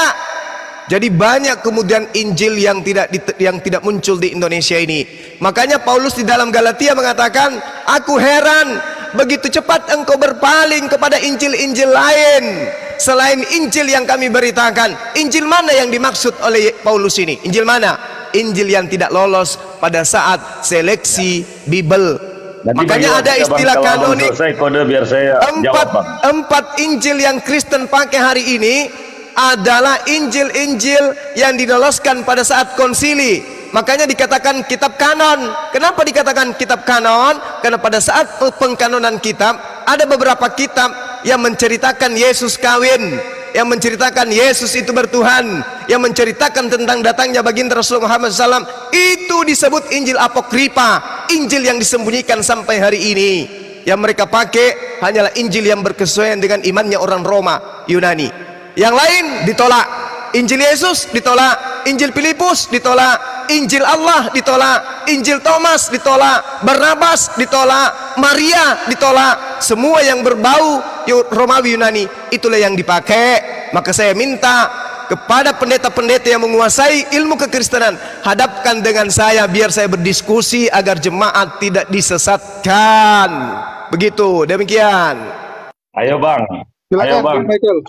Jadi banyak kemudian Injil yang tidak muncul di Indonesia ini. Makanya Paulus di dalam Galatia mengatakan, aku heran begitu cepat engkau berpaling kepada Injil-Injil lain selain Injil yang kami beritakan. Injil mana yang dimaksud oleh Paulus ini? Injil mana? Injil yang tidak lolos pada saat seleksi Bible. Makanya ada istilah kanonik. Empat Injil yang Kristen pakai hari ini adalah Injil-Injil yang diloloskan pada saat konsili. Makanya dikatakan kitab kanon. Kenapa dikatakan kitab kanon? Karena pada saat pengkanonan kitab, ada beberapa kitab yang menceritakan Yesus kawin, yang menceritakan Yesus itu bertuhan, yang menceritakan tentang datangnya baginda Rasulullah Muhammad SAW. Itu disebut Injil Apokripa, Injil yang disembunyikan sampai hari ini. Yang mereka pakai hanyalah Injil yang berkesesuaian dengan imannya orang Roma, Yunani. Yang lain ditolak. Injil Yesus ditolak, Injil Filipus ditolak, Injil Allah ditolak, Injil Thomas ditolak, Barnabas ditolak, Maria ditolak. Semua yang berbau Romawi Yunani itulah yang dipakai. Maka saya minta kepada pendeta-pendeta yang menguasai ilmu kekristenan, hadapkan dengan saya biar saya berdiskusi agar jemaat tidak disesatkan. Begitu, demikian.
Ayo Bang.
Silakan,
Ayo Bang.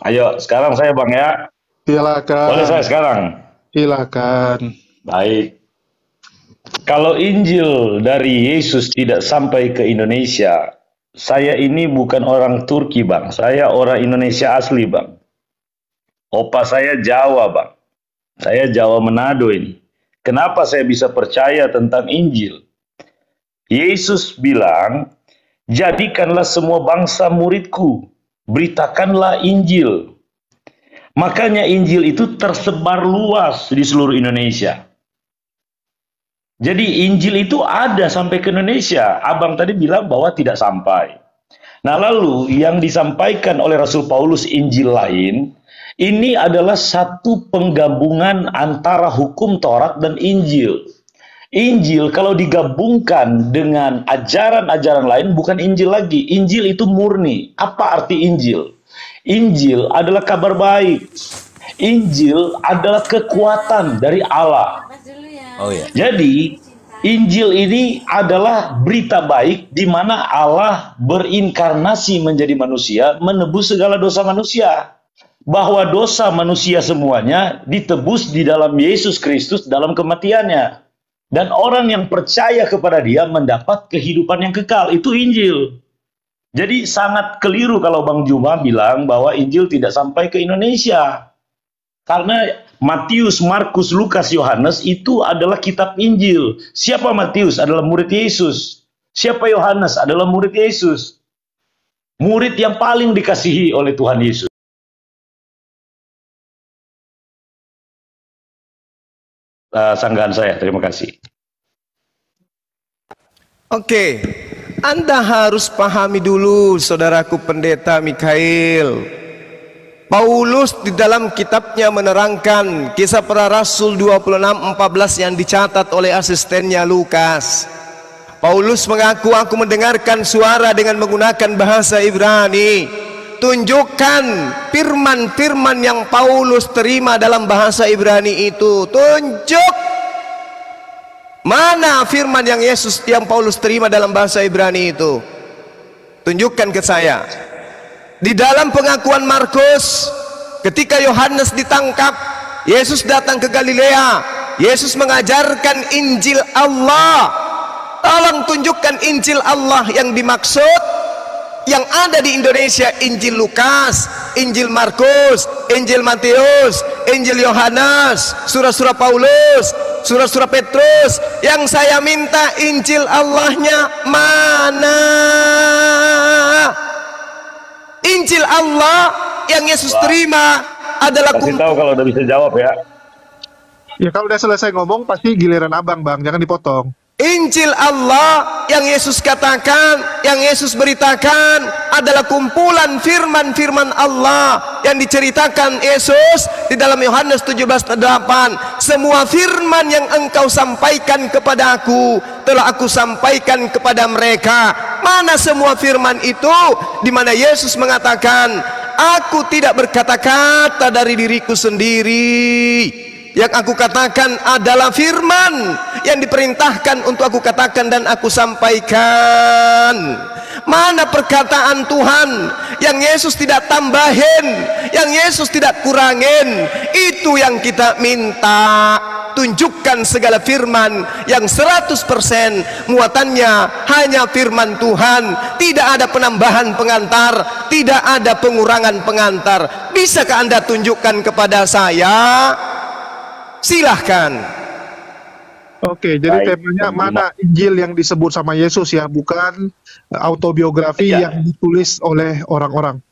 Ayo sekarang saya Bang ya.
Silakan.
Boleh saya sekarang?
Silakan.
Baik. Kalau Injil dari Yesus tidak sampai ke Indonesia, saya ini bukan orang Turki Bang. Saya orang Indonesia asli Bang. Opa saya Jawa Bang. Saya Jawa Manado ini. Kenapa saya bisa percaya tentang Injil? Yesus bilang, jadikanlah semua bangsa muridku. Beritakanlah Injil. Makanya Injil itu tersebar luas di seluruh Indonesia. Jadi Injil itu ada sampai ke Indonesia. Abang tadi bilang bahwa tidak sampai. Nah lalu yang disampaikan oleh Rasul Paulus Injil lain, ini adalah satu penggabungan antara hukum Taurat dan Injil. Injil kalau digabungkan dengan ajaran-ajaran lain bukan Injil lagi. Injil itu murni. Apa arti Injil? Injil adalah kabar baik. Injil adalah kekuatan dari Allah.
Oh ya.
Jadi Injil ini adalah berita baik di mana Allah berinkarnasi menjadi manusia, menebus segala dosa manusia. Bahwa dosa manusia semuanya ditebus di dalam Yesus Kristus dalam kematiannya. Dan orang yang percaya kepada dia mendapat kehidupan yang kekal. Itu Injil. Jadi sangat keliru kalau Bang Juma bilang bahwa Injil tidak sampai ke Indonesia. Karena Matius, Markus, Lukas, Yohanes itu adalah kitab Injil. Siapa Matius? Adalah murid Yesus. Siapa Yohanes? Adalah murid Yesus. Murid yang paling dikasihi oleh Tuhan Yesus. Sanggahan saya, terima kasih.
Oke, Anda harus pahami dulu, saudaraku pendeta Mikhail. Paulus di dalam kitabnya menerangkan Kisah Para Rasul 26:14 yang dicatat oleh asistennya Lukas. Paulus mengaku, aku mendengarkan suara dengan menggunakan bahasa Ibrani. Tunjukkan firman-firman yang Paulus terima dalam bahasa Ibrani itu. Tunjuk mana firman yang Paulus terima dalam bahasa Ibrani itu. Tunjukkan ke saya. Di dalam pengakuan Markus, ketika Yohanes ditangkap, Yesus datang ke Galilea. Yesus mengajarkan Injil Allah. Tolong tunjukkan Injil Allah yang dimaksud. Yang ada di Indonesia Injil Lukas, Injil Markus, Injil Matius, Injil Yohanes, surah-surah Paulus, surah-surah Petrus. Yang saya minta Injil Allahnya mana? Injil Allah yang Yesus terima adalah
Kasih tahu kalau udah bisa jawab ya.
Ya kalau udah selesai ngomong pasti giliran abang, Bang, jangan dipotong.
Injil Allah yang Yesus katakan, yang Yesus beritakan adalah kumpulan firman-firman Allah yang diceritakan Yesus di dalam Yohanes 17:8. Semua firman yang engkau sampaikan kepada aku telah aku sampaikan kepada mereka. Mana semua firman itu? Di mana Yesus mengatakan, aku tidak berkata-kata dari diriku sendiri. Yang aku katakan adalah firman yang diperintahkan untuk aku katakan dan aku sampaikan. Mana perkataan Tuhan yang Yesus tidak tambahin, yang Yesus tidak kurangin? Itu yang kita minta. Tunjukkan segala firman yang 100% muatannya hanya firman Tuhan. Tidak ada penambahan pengantar, tidak ada pengurangan pengantar. Bisakah Anda tunjukkan kepada saya? Silahkan.
Oke, jadi temanya mana Injil yang disebut sama Yesus ya, bukan autobiografi yang ditulis oleh orang-orang.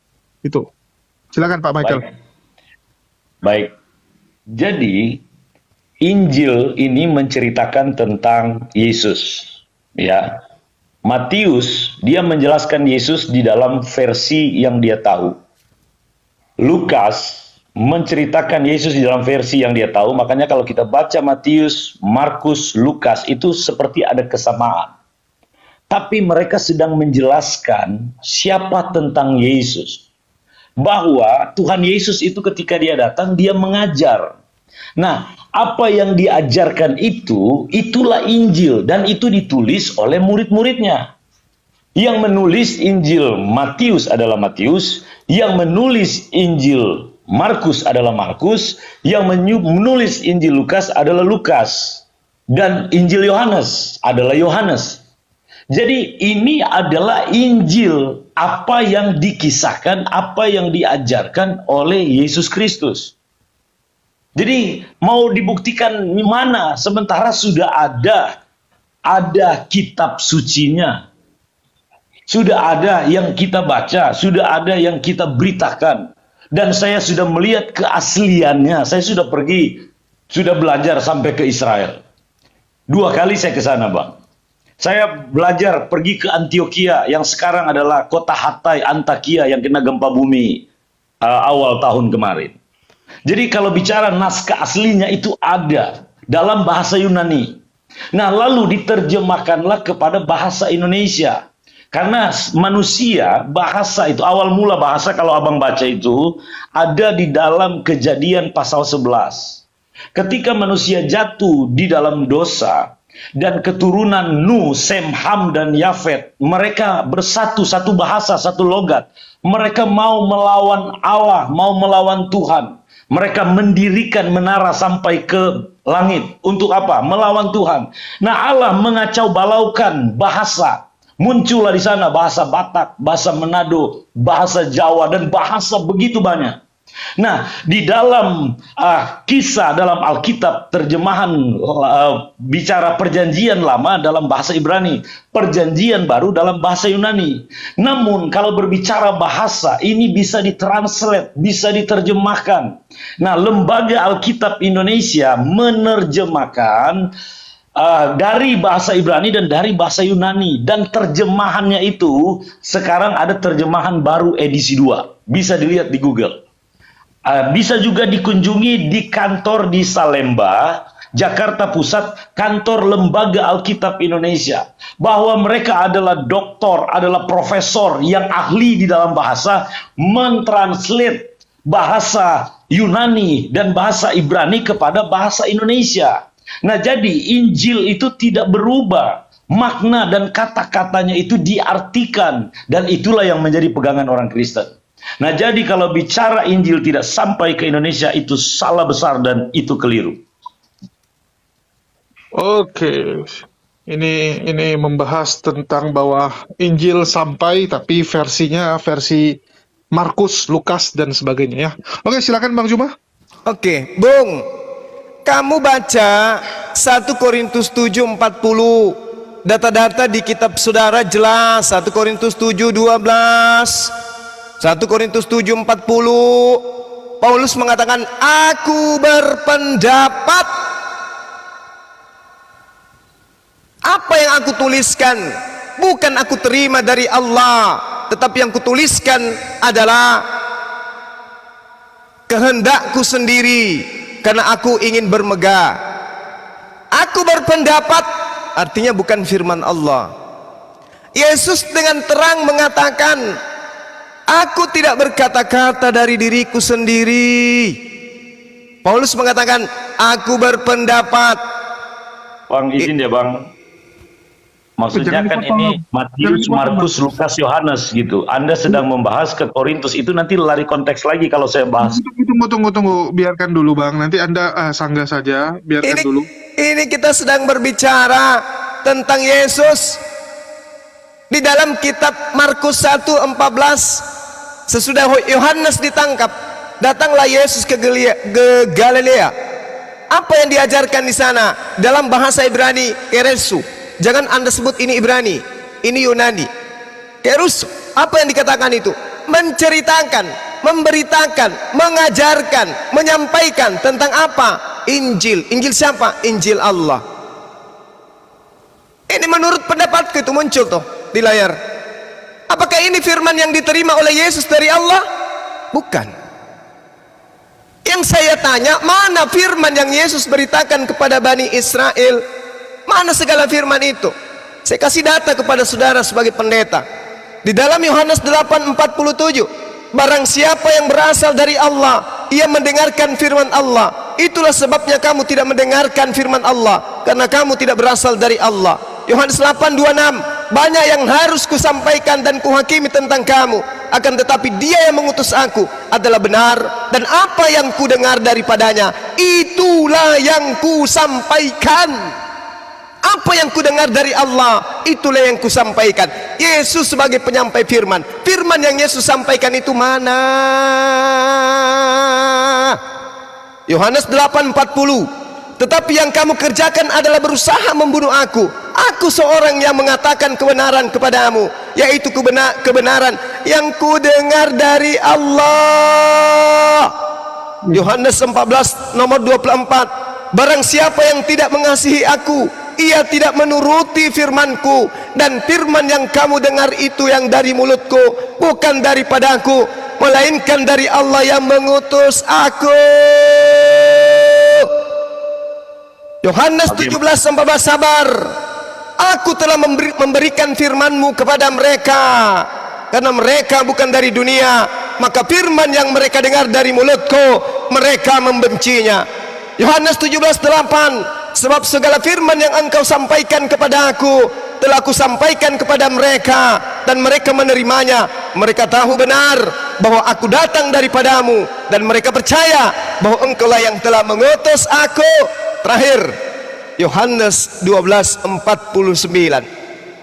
Itu. Silakan Pak Michael.
Baik. Jadi Injil ini menceritakan tentang Yesus, ya. Matius dia menjelaskan Yesus di dalam versi yang dia tahu. Lukas menceritakan Yesus di dalam versi yang dia tahu. Makanya kalau kita baca Matius, Markus, Lukas itu seperti ada kesamaan. Tapi mereka sedang menjelaskan siapa tentang Yesus. Bahwa Tuhan Yesus itu ketika dia datang, dia mengajar. Nah, apa yang diajarkan itu, itulah Injil. Dan itu ditulis oleh murid-muridnya. Yang menulis Injil Matius adalah Matius. Yang menulis Injil Markus adalah Markus, yang menulis Injil Lukas adalah Lukas, dan Injil Yohanes adalah Yohanes. Jadi ini adalah Injil, apa yang dikisahkan, apa yang diajarkan oleh Yesus Kristus. Jadi mau dibuktikan mana, sementara sudah ada kitab sucinya, sudah ada yang kita baca, sudah ada yang kita beritakan. Dan saya sudah melihat keasliannya. Saya sudah pergi, sudah belajar sampai ke Israel. 2 kali saya ke sana, Bang. Saya belajar pergi ke Antioquia, yang sekarang adalah kota Hatay, Antakya, yang kena gempa bumi awal tahun kemarin. Jadi kalau bicara naskah aslinya itu ada dalam bahasa Yunani. Nah, lalu diterjemahkanlah kepada bahasa Indonesia. Karena manusia, bahasa itu, awal mula bahasa kalau abang baca itu, ada di dalam Kejadian pasal 11. Ketika manusia jatuh di dalam dosa, dan keturunan Nuh, Sem, Ham, dan Yafet, mereka bersatu, satu bahasa, satu logat. Mereka mau melawan Allah, mau melawan Tuhan. Mereka mendirikan menara sampai ke langit. Untuk apa? Melawan Tuhan. Nah, Allah mengacau balaukan bahasa. Muncullah di sana bahasa Batak, bahasa Manado, bahasa Jawa, dan bahasa begitu banyak. Nah, di dalam kisah dalam Alkitab, terjemahan bicara perjanjian lama dalam bahasa Ibrani, perjanjian baru dalam bahasa Yunani. Namun, kalau berbicara bahasa, ini bisa ditranslate, bisa diterjemahkan. Nah, Lembaga Alkitab Indonesia menerjemahkan dari bahasa Ibrani dan dari bahasa Yunani, dan terjemahannya itu sekarang ada terjemahan baru edisi 2, bisa dilihat di Google. Bisa juga dikunjungi di kantor di Salemba, Jakarta Pusat, kantor Lembaga Alkitab Indonesia. Bahwa mereka adalah doktor, adalah profesor yang ahli di dalam bahasa, mentranslate bahasa Yunani dan bahasa Ibrani kepada bahasa Indonesia. Nah, jadi Injil itu tidak berubah. Makna dan kata-katanya itu diartikan, dan itulah yang menjadi pegangan orang Kristen. Nah, jadi kalau bicara Injil tidak sampai ke Indonesia, itu salah besar dan itu keliru.
Oke, ini membahas tentang bahwa Injil sampai tapi versinya versi Markus, Lukas dan sebagainya ya. Oke, silakan Bang Juma.
Oke, Bung. Kamu baca 1 Korintus 7:40. Data-data di kitab saudara jelas. 1 Korintus 7:12. 1 Korintus 7:40. Paulus mengatakan, aku berpendapat apa yang aku tuliskan bukan aku terima dari Allah, tetapi yang kutuliskan adalah kehendakku sendiri, karena aku ingin bermegah. Aku berpendapat artinya bukan firman Allah. Yesus dengan terang mengatakan, aku tidak berkata-kata dari diriku sendiri. Paulus mengatakan, aku berpendapat.
Bang, izin ya Bang. Maksudnya kan ini Matius, Markus, Lukas, Yohanes gitu. Anda sedang membahas ke Korintus, itu nanti lari konteks lagi kalau saya bahas.
Tunggu. Biarkan dulu Bang. Nanti Anda sanggah saja. Biarkan dulu.
Ini kita sedang berbicara tentang Yesus. Di dalam kitab Markus 1:14, sesudah Yohanes ditangkap, datanglah Yesus ke Galilea. Apa yang diajarkan di sana? Dalam bahasa Ibrani, keresu. Jangan Anda sebut ini Ibrani, ini Yunani. Keresu. Apa yang dikatakan itu? Menceritakan, memberitakan, mengajarkan, menyampaikan tentang apa? Injil. Injil siapa? Injil Allah. Ini menurut pendapatku itu muncul tuh di layar. Apakah ini firman yang diterima oleh Yesus dari Allah? Bukan. Yang saya tanya, mana firman yang Yesus beritakan kepada Bani Israel? Mana segala firman itu? Saya kasih data kepada saudara sebagai pendeta. Di dalam Yohanes 8:47, barang siapa yang berasal dari Allah, ia mendengarkan firman Allah. Itulah sebabnya kamu tidak mendengarkan firman Allah, karena kamu tidak berasal dari Allah. Yohanes 8:26, banyak yang harus kusampaikan dan kuhakimi tentang kamu, akan tetapi dia yang mengutus aku adalah benar, dan apa yang kudengar daripadanya, itulah yang kusampaikan. Apa yang kudengar dari Allah, itulah yang kusampaikan. Yesus sebagai penyampai firman. Firman yang Yesus sampaikan itu mana? Yohanes 8:40. Tetapi yang kamu kerjakan adalah berusaha membunuh aku. Aku seorang yang mengatakan kebenaran kepadamu, yaitu kebenaran yang kudengar dari Allah. Yohanes 14 nomor 24. Barang siapa yang tidak mengasihi aku, ia tidak menuruti firmanku, dan firman yang kamu dengar itu yang dari mulutku, bukan daripadaku, melainkan dari Allah yang mengutus aku. Yohanes 17:14, sabar, aku telah memberikan firmanmu kepada mereka, karena mereka bukan dari dunia, maka firman yang mereka dengar dari mulutku, mereka membencinya. Yohanes 17:8, sebab segala firman yang engkau sampaikan kepada aku telah aku sampaikan kepada mereka, dan mereka menerimanya. Mereka tahu benar bahwa aku datang daripadamu, dan mereka percaya bahwa engkaulah yang telah mengutus aku. Terakhir, Yohanes 12:49,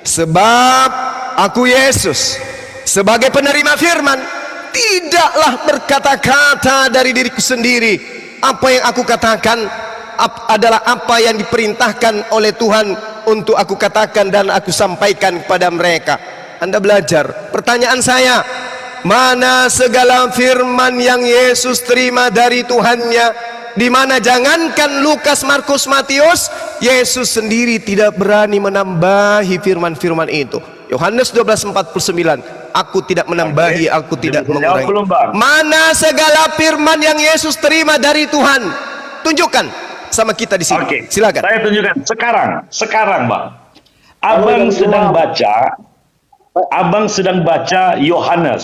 sebab aku Yesus sebagai penerima firman tidaklah berkata-kata dari diriku sendiri. Apa yang aku katakan adalah apa yang diperintahkan oleh Tuhan untuk aku katakan dan aku sampaikan kepada mereka. Anda belajar. Pertanyaan saya, mana segala firman yang Yesus terima dari Tuhannya? Di mana jangankan Lukas, Markus, Matius, Yesus sendiri tidak berani menambahi firman-firman itu. Yohanes 12:49. Aku tidak menambahi, aku tidak mengurangi.
Belum, Bang.
Mana segala firman yang Yesus terima dari Tuhan? Tunjukkan sama kita di sini.
Oke,
silakan.
Saya tunjukkan sekarang, Bang. Abang sedang baca Yohanes.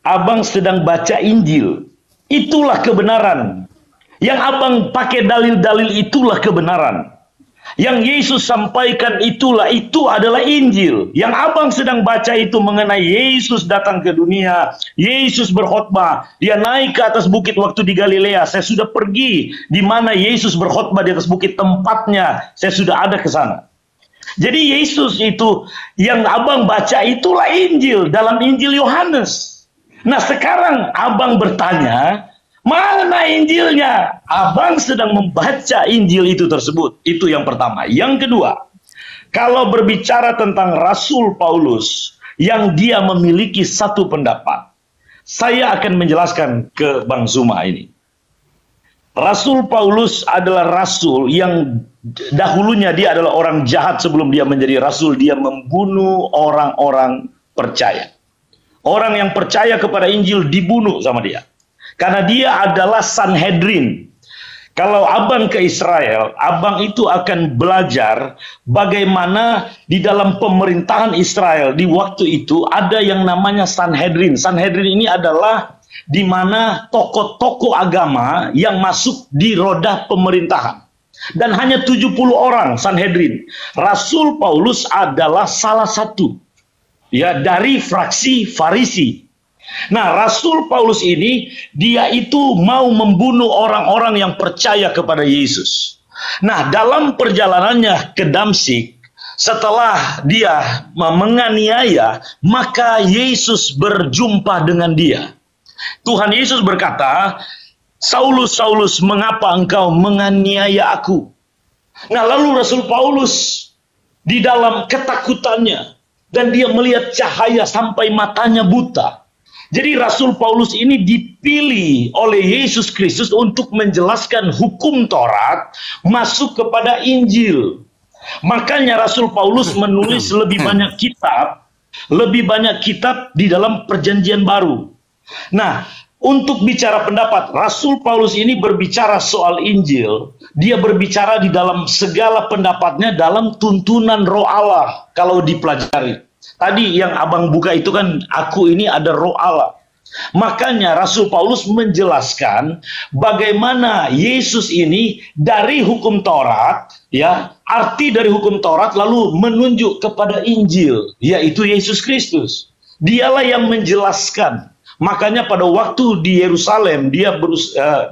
Abang sedang baca Injil. Itulah kebenaran. Yang abang pakai dalil-dalil itulah kebenaran. Yang Yesus sampaikan itu adalah Injil. Yang abang sedang baca itu mengenai Yesus datang ke dunia, Yesus berkhotbah, dia naik ke atas bukit waktu di Galilea. Saya sudah pergi di mana Yesus berkhotbah di atas bukit, tempatnya saya sudah ada ke sana. Jadi Yesus itu yang abang baca itulah Injil dalam Injil Yohanes. Nah sekarang abang bertanya, mana Injilnya? Abang sedang membaca Injil itu tersebut. Itu yang pertama. Yang kedua, kalau berbicara tentang Rasul Paulus yang dia memiliki satu pendapat, saya akan menjelaskan ke Bang Zuma ini. Rasul Paulus adalah rasul yang dahulunya dia adalah orang jahat sebelum dia menjadi rasul. Dia membunuh orang-orang percaya. Orang yang percaya kepada Injil dibunuh sama dia. Karena dia adalah Sanhedrin. Kalau abang ke Israel, abang itu akan belajar bagaimana di dalam pemerintahan Israel di waktu itu ada yang namanya Sanhedrin. Sanhedrin ini adalah di mana tokoh-tokoh agama yang masuk di roda pemerintahan. Dan hanya 70 orang Sanhedrin. Rasul Paulus adalah salah satu ya dari fraksi Farisi. Nah, Rasul Paulus ini dia itu mau membunuh orang-orang yang percaya kepada Yesus. Nah, dalam perjalanannya ke Damsyik, setelah dia menganiaya, maka Yesus berjumpa dengan dia. Tuhan Yesus berkata, "Saulus, Saulus, mengapa engkau menganiaya aku?" Nah, lalu Rasul Paulus di dalam ketakutannya dan dia melihat cahaya sampai matanya buta. Jadi Rasul Paulus ini dipilih oleh Yesus Kristus untuk menjelaskan hukum Taurat masuk kepada Injil. Makanya Rasul Paulus menulis lebih banyak kitab di dalam Perjanjian Baru. Nah, untuk bicara pendapat, Rasul Paulus ini berbicara soal Injil. Dia berbicara di dalam segala pendapatnya dalam tuntunan Roh Allah kalau dipelajari. Tadi yang abang buka itu kan, aku ini ada Roh Allah. Makanya Rasul Paulus menjelaskan bagaimana Yesus ini dari hukum Taurat, ya, arti dari hukum Taurat lalu menunjuk kepada Injil, yaitu Yesus Kristus. Dialah yang menjelaskan. Makanya pada waktu di Yerusalem dia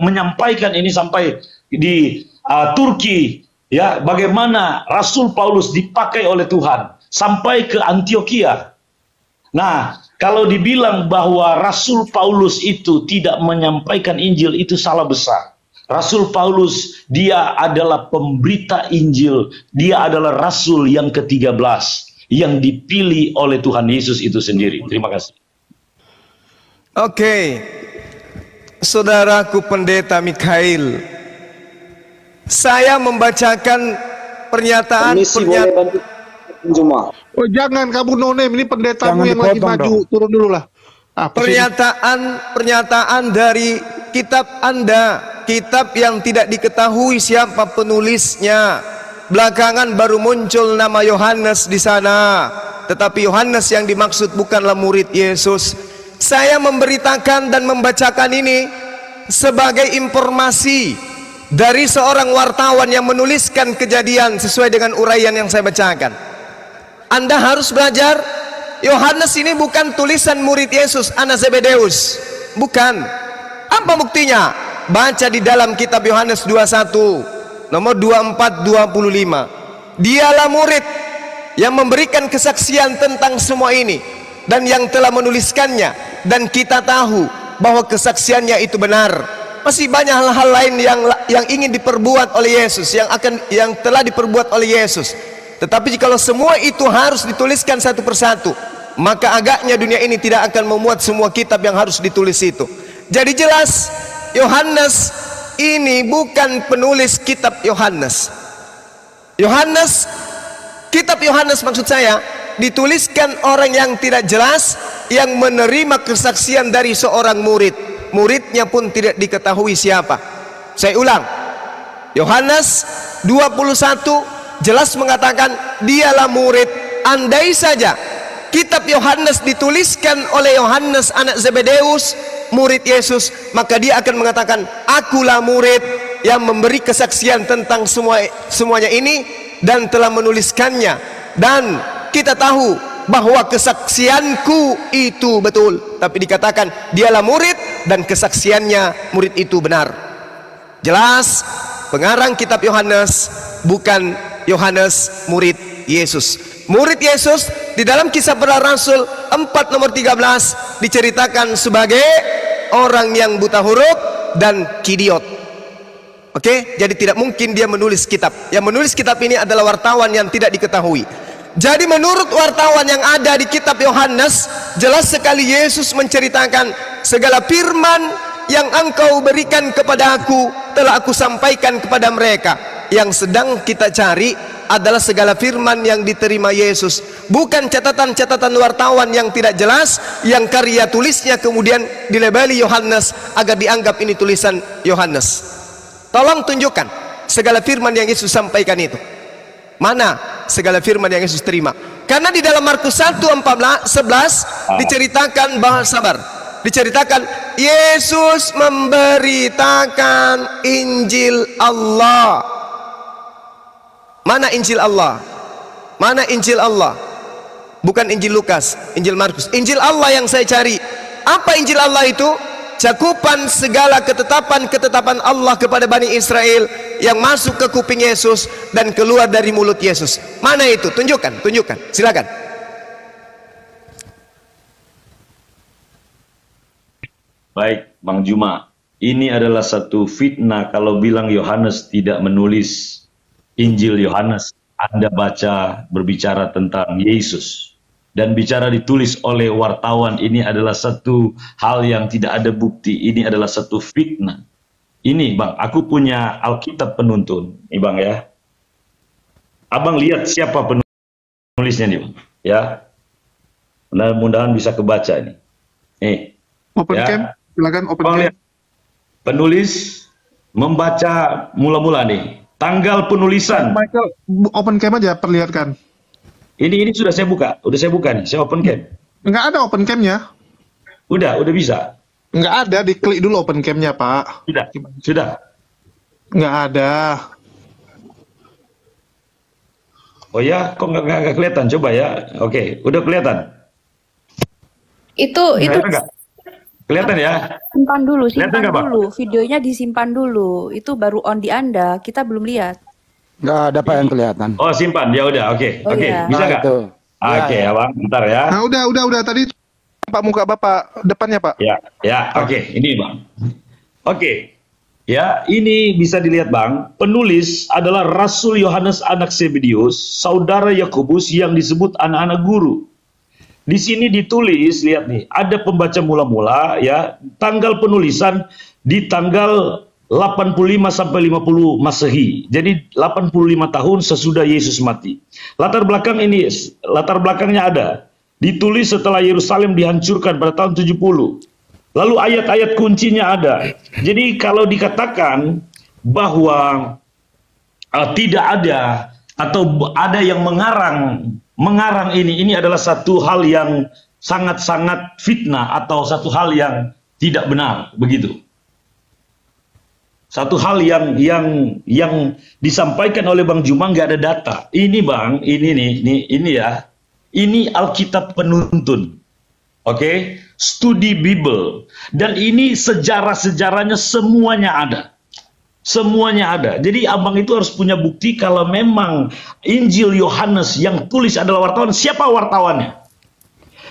menyampaikan ini sampai di Turki, ya, bagaimana Rasul Paulus dipakai oleh Tuhan sampai ke Antioquia. Nah, kalau dibilang bahwa Rasul Paulus itu tidak menyampaikan Injil, itu salah besar. Rasul Paulus, dia adalah pemberita Injil. Dia adalah Rasul yang ke-13 yang dipilih oleh Tuhan Yesus itu sendiri. Terima kasih.
Oke, saudaraku pendeta Mikhail, saya membacakan pernyataan.
Oh jangan kamu nonem, ini pendetamu yang lagi maju, turun dulu lah.
Pernyataan dari kitab Anda, kitab yang tidak diketahui siapa penulisnya. Belakangan baru muncul nama Yohanes di sana, tetapi Yohanes yang dimaksud bukanlah murid Yesus. Saya memberitakan dan membacakan ini sebagai informasi dari seorang wartawan yang menuliskan kejadian sesuai dengan uraian yang saya bacakan. Anda harus belajar, Yohanes ini bukan tulisan murid Yesus, anak Zebedeus. Bukan. Apa buktinya? Baca di dalam kitab Yohanes 21, nomor 24-25. Dialah murid yang memberikan kesaksian tentang semua ini dan yang telah menuliskannya, dan kita tahu bahwa kesaksiannya itu benar. Masih banyak hal-hal lain yang ingin diperbuat oleh Yesus, yang telah diperbuat oleh Yesus. Tetapi jikalau semua itu harus dituliskan satu persatu, maka agaknya dunia ini tidak akan memuat semua kitab yang harus ditulis itu. Jadi jelas Yohanes ini bukan penulis kitab Yohanes. Kitab Yohanes maksud saya dituliskan orang yang tidak jelas yang menerima kesaksian dari seorang murid. Muridnya pun tidak diketahui siapa. Saya ulang, Yohanes 21 jelas mengatakan dialah murid. Andai saja kitab Yohanes dituliskan oleh Yohanes anak Zebedeus, murid Yesus, maka dia akan mengatakan, akulah murid yang memberi kesaksian tentang semuanya ini dan telah menuliskannya, dan kita tahu bahwa kesaksianku itu betul. Tapi dikatakan dialah murid dan kesaksiannya murid itu benar. Jelas pengarang kitab Yohanes bukan Yohanes murid Yesus. Murid Yesus di dalam Kisah Para Rasul 4 nomor 13 diceritakan sebagai orang yang buta huruf dan kidiot. Oke, jadi tidak mungkin dia menulis kitab. Yang menulis kitab ini adalah wartawan yang tidak diketahui. Jadi menurut wartawan yang ada di kitab Yohanes, jelas sekali Yesus menceritakan segala firman yang engkau berikan kepada aku telah aku sampaikan kepada mereka. Yang sedang kita cari adalah segala firman yang diterima Yesus, bukan catatan-catatan wartawan yang tidak jelas yang karya tulisnya kemudian dilabeli Yohanes agar dianggap ini tulisan Yohanes. Tolong tunjukkan segala firman yang Yesus sampaikan itu. Mana segala firman yang Yesus terima? Karena di dalam Markus 1:11 diceritakan bahwa diceritakan Yesus memberitakan Injil Allah. Mana Injil Allah? Mana Injil Allah? Bukan Injil Lukas, Injil Markus. Injil Allah yang saya cari. Apa Injil Allah itu? Cakupan segala ketetapan-ketetapan Allah kepada Bani Israel yang masuk ke kuping Yesus dan keluar dari mulut Yesus. Mana itu? Tunjukkan, tunjukkan. Silakan.
Baik, Bang Juma. Ini adalah satu fitnah kalau bilang Yohanes tidak menulis Injil Yohanes. Anda baca berbicara tentang Yesus dan bicara ditulis oleh wartawan, ini adalah satu hal yang tidak ada bukti. Ini adalah satu fitnah. Ini Bang, aku punya Alkitab penuntun nih Bang ya. Abang lihat siapa penulisnya nih Bang ya. Mudah-mudahan bisa kebaca ini. Nih.
Open
ya.
cam, silakan open
Bang,
cam.
lihat. Penulis membaca mula-mula nih. Tanggal penulisan.
Michael, open cam aja, perlihatkan.
Ini sudah saya buka, nih, saya open cam.
Nggak ada open camnya.
Udah bisa.
Nggak ada, diklik dulu open camnya Pak.
Sudah.
Nggak ada.
Oh ya, kok nggak kelihatan? Coba ya. Oke, udah kelihatan.
Itu
Kelihatan ya?
simpan dulu,
Kelihatan nggak, Pak?
videonya disimpan dulu. Itu baru on di Anda, kita belum lihat.
Nggak ada Pak yang kelihatan.
Oh simpan, ya udah, oke.
Oh, iya.
Bisa nggak? Oke,
Ya.
Abang, bentar ya.
Nah udah tadi Pak muka Bapak depannya Pak.
Ya, oke, ini Bang. Oke, ya ini bisa dilihat Bang. Penulis adalah Rasul Yohanes anak Zebedeus, saudara Yakobus yang disebut anak-anak guru. Di sini ditulis, lihat nih, ada pembaca mula-mula ya, tanggal penulisan di tanggal 85 sampai 50 Masehi. Jadi 85 tahun sesudah Yesus mati. Latar belakangnya ada. Ditulis setelah Yerusalem dihancurkan pada tahun 70. Lalu ayat-ayat kuncinya ada. Jadi kalau dikatakan bahwa tidak ada atau ada yang mengarang ini adalah satu hal yang sangat-sangat fitnah atau satu hal yang tidak benar, begitu. Satu hal yang disampaikan oleh Bang Juma nggak ada data. Ini Bang, ini ya. Ini Alkitab penuntun. Oke, studi Bible. Dan ini sejarah-sejarahnya semuanya ada. Semuanya ada. Jadi abang itu harus punya bukti kalau memang Injil Yohanes yang tulis adalah wartawan. Siapa wartawannya?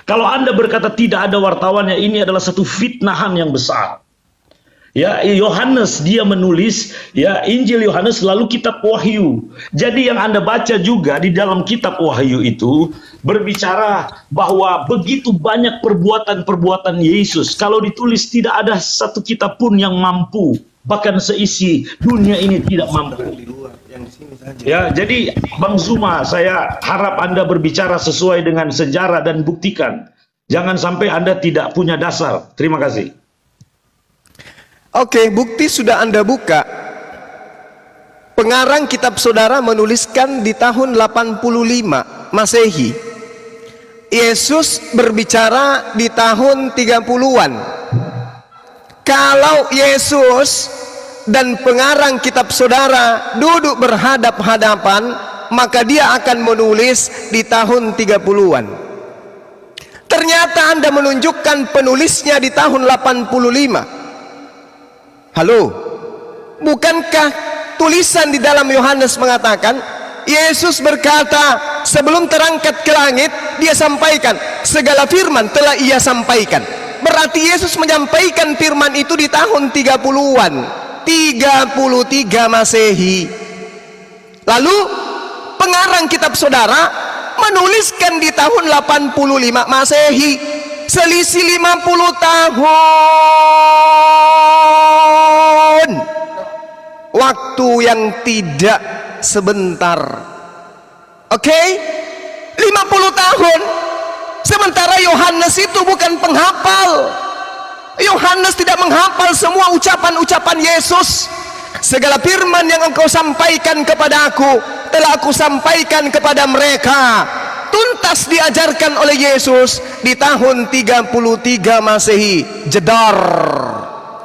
Kalau Anda berkata tidak ada wartawannya, ini adalah satu fitnahan yang besar. Ya, Yohanes dia menulis ya Injil Yohanes lalu kitab Wahyu. Jadi yang Anda baca juga di dalam kitab Wahyu itu berbicara bahwa begitu banyak perbuatan-perbuatan Yesus. Kalau ditulis tidak ada satu kitab pun yang mampu, bahkan seisi dunia ini tidak mampu. Ya, jadi Bang Zuma, saya harap Anda berbicara sesuai dengan sejarah dan buktikan. Jangan sampai Anda tidak punya dasar. Terima kasih.
Oke, bukti sudah Anda buka. Pengarang kitab saudara menuliskan di tahun 85 Masehi. Yesus berbicara di tahun 30-an. Kalau Yesus dan pengarang kitab saudara duduk berhadap-hadapan, maka dia akan menulis di tahun 30-an. Ternyata Anda menunjukkan penulisnya di tahun 85. Halo, bukankah tulisan di dalam Yohanes mengatakan Yesus berkata sebelum terangkat ke langit, dia sampaikan segala firman telah ia sampaikan. Berarti Yesus menyampaikan firman itu di tahun 30-an, 33 Masehi. Lalu pengarang kitab saudara menuliskan di tahun 85 Masehi, selisih 50 tahun, waktu yang tidak sebentar. Oke, 50 tahun. Sementara Yohanes itu bukan penghafal. Yohanes tidak menghafal semua ucapan-ucapan Yesus. Segala firman yang engkau sampaikan kepada aku telah aku sampaikan kepada mereka. Tuntas diajarkan oleh Yesus di tahun 33 Masehi. Jedar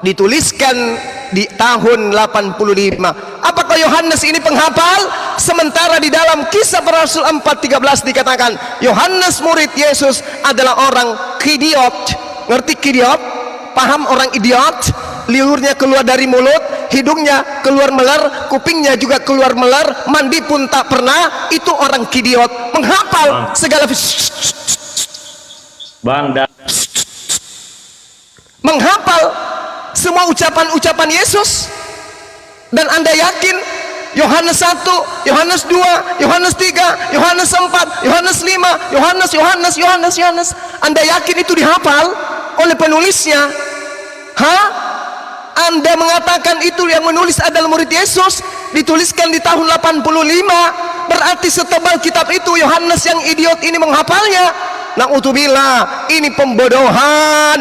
dituliskan di tahun 85. Apakah Yohanes ini penghafal? Sementara di dalam Kisah Para Rasul 4:13 dikatakan Yohanes murid Yesus adalah orang idiot. Ngerti idiot? Paham orang idiot? Liurnya keluar dari mulut, hidungnya keluar meler, kupingnya juga keluar meler, mandi pun tak pernah. Itu orang idiot, menghafal segala menghafal semua ucapan-ucapan Yesus. Dan Anda yakin Yohanes 1, Yohanes 2, Yohanes 3, Yohanes 4, Yohanes 5, Yohanes, Anda yakin itu dihafal oleh penulisnya? Anda mengatakan itu yang menulis adalah murid Yesus, dituliskan di tahun 85. Berarti setebal kitab itu Yohanes yang idiot ini menghafalnya. Na'udzubillah, ini pembodohan.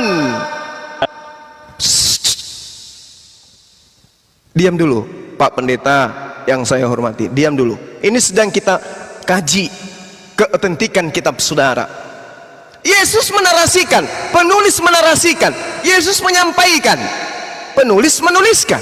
Diam dulu, Pak Pendeta yang saya hormati, diam dulu. Ini sedang kita kaji keotentikan kitab saudara. Yesus menarasikan, penulis menarasikan, Yesus menyampaikan, penulis menuliskan.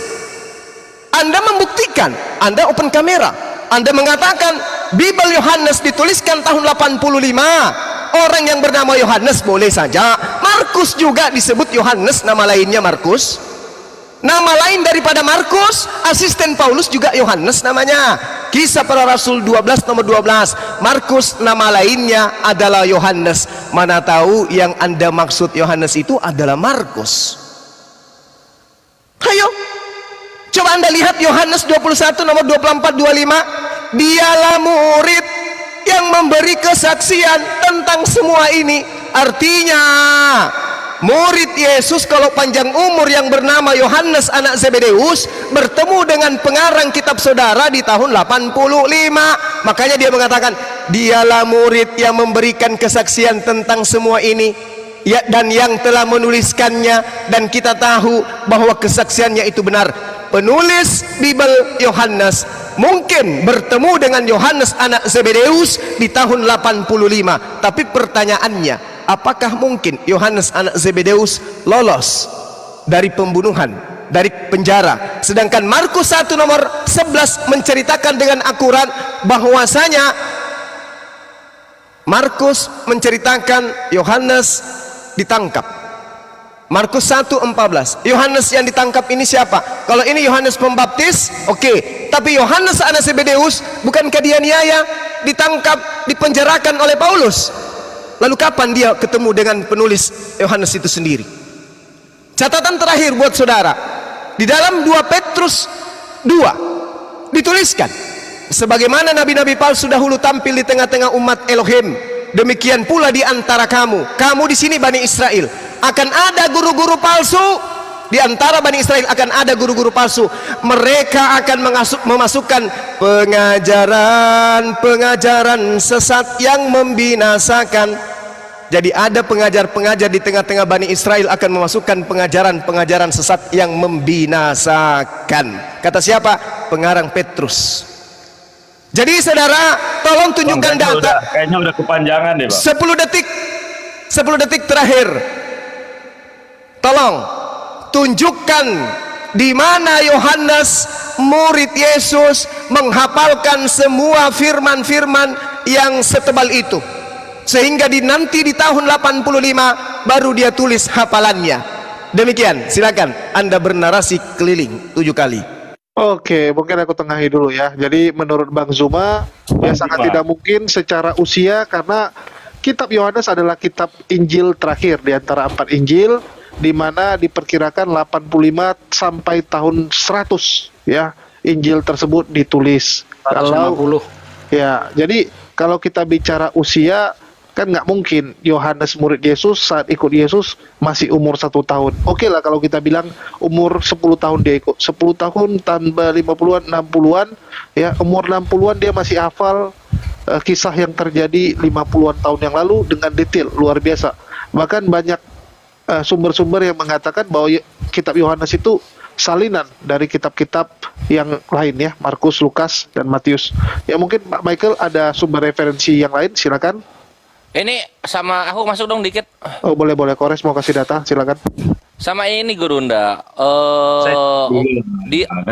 Anda membuktikan, Anda open kamera, Anda mengatakan Bible Yohanes dituliskan tahun 85. Orang yang bernama Yohanes boleh saja. Markus juga disebut Yohanes, nama lainnya Markus. Nama lain daripada Markus, asisten Paulus juga Yohanes namanya. Kisah Para Rasul 12 nomor 12. Markus nama lainnya adalah Yohanes. Mana tahu yang Anda maksud Yohanes itu adalah Markus. Ayo, coba Anda lihat Yohanes 21 nomor 24 25. Dialah murid yang memberi kesaksian tentang semua ini. Artinya murid Yesus kalau panjang umur yang bernama Yohanes anak Zebedeus bertemu dengan pengarang kitab saudara di tahun 85. Makanya dia mengatakan dialah murid yang memberikan kesaksian tentang semua ini, ya, dan yang telah menuliskannya, dan kita tahu bahwa kesaksiannya itu benar. Penulis Bible Yohanes mungkin bertemu dengan Yohanes anak Zebedeus di tahun 85. Tapi pertanyaannya, apakah mungkin Yohanes anak Zebedeus lolos dari pembunuhan, dari penjara, sedangkan Markus 1 nomor 11 menceritakan dengan akurat bahwasanya Markus menceritakan Yohanes ditangkap. Markus 1:14. Yohanes yang ditangkap ini siapa? Kalau ini Yohanes Pembaptis, oke. Tapi Yohanes anak Zebedeus, bukankah dia niaya, ditangkap, dipenjarakan oleh Paulus? Lalu kapan dia ketemu dengan penulis Yohanes itu sendiri? Catatan terakhir buat saudara, di dalam 2 Petrus 2 dituliskan, sebagaimana nabi-nabi palsu dahulu tampil di tengah-tengah umat Elohim, demikian pula di antara kamu di sini Bani Israel, akan ada guru-guru palsu Di antara Bani Israel akan ada guru-guru palsu. Mereka akan memasukkan pengajaran sesat yang membinasakan. Jadi ada pengajar-pengajar di tengah-tengah Bani Israel akan memasukkan pengajaran sesat yang membinasakan. Kata siapa? Pengarang Petrus. Jadi saudara, tolong tunjukkan data.
Kayaknya udah kepanjangan deh, Bang.
10 detik terakhir. Tolong tunjukkan di mana Yohanes murid Yesus menghafalkan semua firman-firman yang setebal itu, sehingga nanti di tahun 85 baru dia tulis hafalannya. Demikian, silakan Anda bernarasi keliling 7 kali.
Oke, mungkin aku tengahi dulu ya. Jadi menurut Bang Zuma, ya sangat tidak mungkin secara usia, karena kitab Yohanes adalah kitab Injil terakhir di antara 4 Injil, di mana diperkirakan 85 sampai tahun 100 ya Injil tersebut ditulis.
150.
Ya, jadi kalau kita bicara usia, kan nggak mungkin Yohanes murid Yesus saat ikut Yesus masih umur 1 tahun. Oke lah kalau kita bilang umur 10 tahun dia ikut, 10 tahun tambah 50-an, 60-an, ya umur 60-an dia masih hafal kisah yang terjadi 50-an tahun yang lalu dengan detail luar biasa. Bahkan banyak sumber-sumber yang mengatakan bahwa kitab Yohanes itu salinan dari kitab-kitab yang lain ya, Markus, Lukas, dan Matius. Ya mungkin Pak Michael ada sumber referensi yang lain, silakan.
Ini sama aku masuk dong dikit.
Oh boleh, Kores mau kasih data, silakan.
Sama ini Gurunda.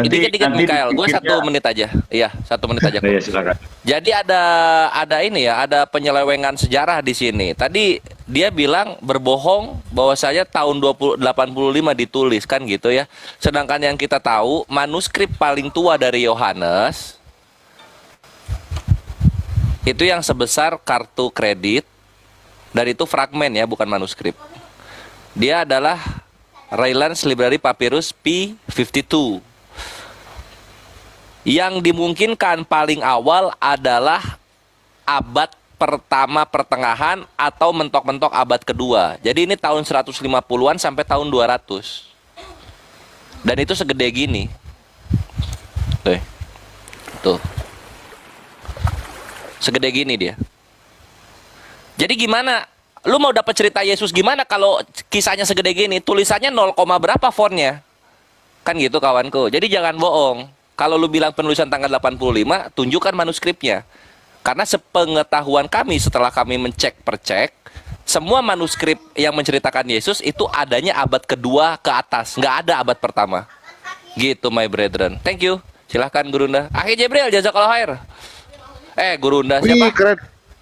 Dikit Mikael, gue 1 menit aja. Iya, 1 menit aja.
Iya, silakan.
Jadi ada ini ya, ada penyelewengan sejarah di sini. Tadi dia bilang berbohong bahwasanya tahun 85 ditulis kan gitu ya. Sedangkan yang kita tahu manuskrip paling tua dari Yohanes itu yang sebesar kartu kredit, dan itu fragmen ya, bukan manuskrip. Dia adalah Raylands Library Papyrus P52. Yang dimungkinkan paling awal adalah abad pertama pertengahan atau mentok-mentok abad kedua. Jadi ini tahun 150-an sampai tahun 200. Dan itu segede gini. Tuh. Segede gini dia. Jadi gimana? Lu mau dapat cerita Yesus gimana kalau kisahnya segede gini? Tulisannya 0, berapa fontnya? Kan gitu kawanku. Jadi jangan bohong. Kalau lu bilang penulisan tanggal 85, tunjukkan manuskripnya. Karena sepengetahuan kami setelah kami percek, semua manuskrip yang menceritakan Yesus itu adanya abad kedua ke atas. Nggak ada abad pertama. Gitu my brethren. Thank you. Silahkan Gurunda. Akhi Jibril, jazakallahu khair. Gurunda siapa?
Wih, keren.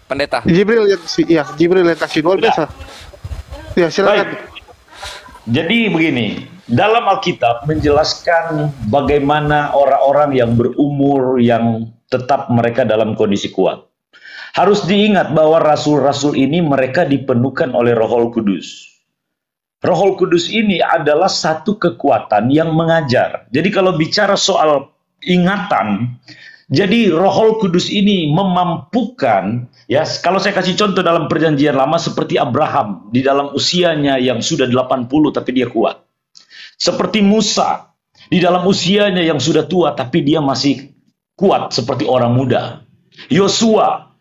Pendeta.
Jibril yang kasih luar biasa. Ya, silakan.
Baik. Jadi begini, dalam Alkitab menjelaskan bagaimana orang-orang yang berumur yang tetap mereka dalam kondisi kuat. Harus diingat bahwa rasul-rasul ini mereka dipenuhkan oleh Roh Kudus. Roh Kudus ini adalah satu kekuatan yang mengajar. Jadi kalau bicara soal ingatan, jadi Roh Kudus ini memampukan, ya kalau saya kasih contoh dalam perjanjian lama seperti Abraham di dalam usianya yang sudah 80 tapi dia kuat. Seperti Musa di dalam usianya yang sudah tua tapi dia masih kuat seperti orang muda. Yosua.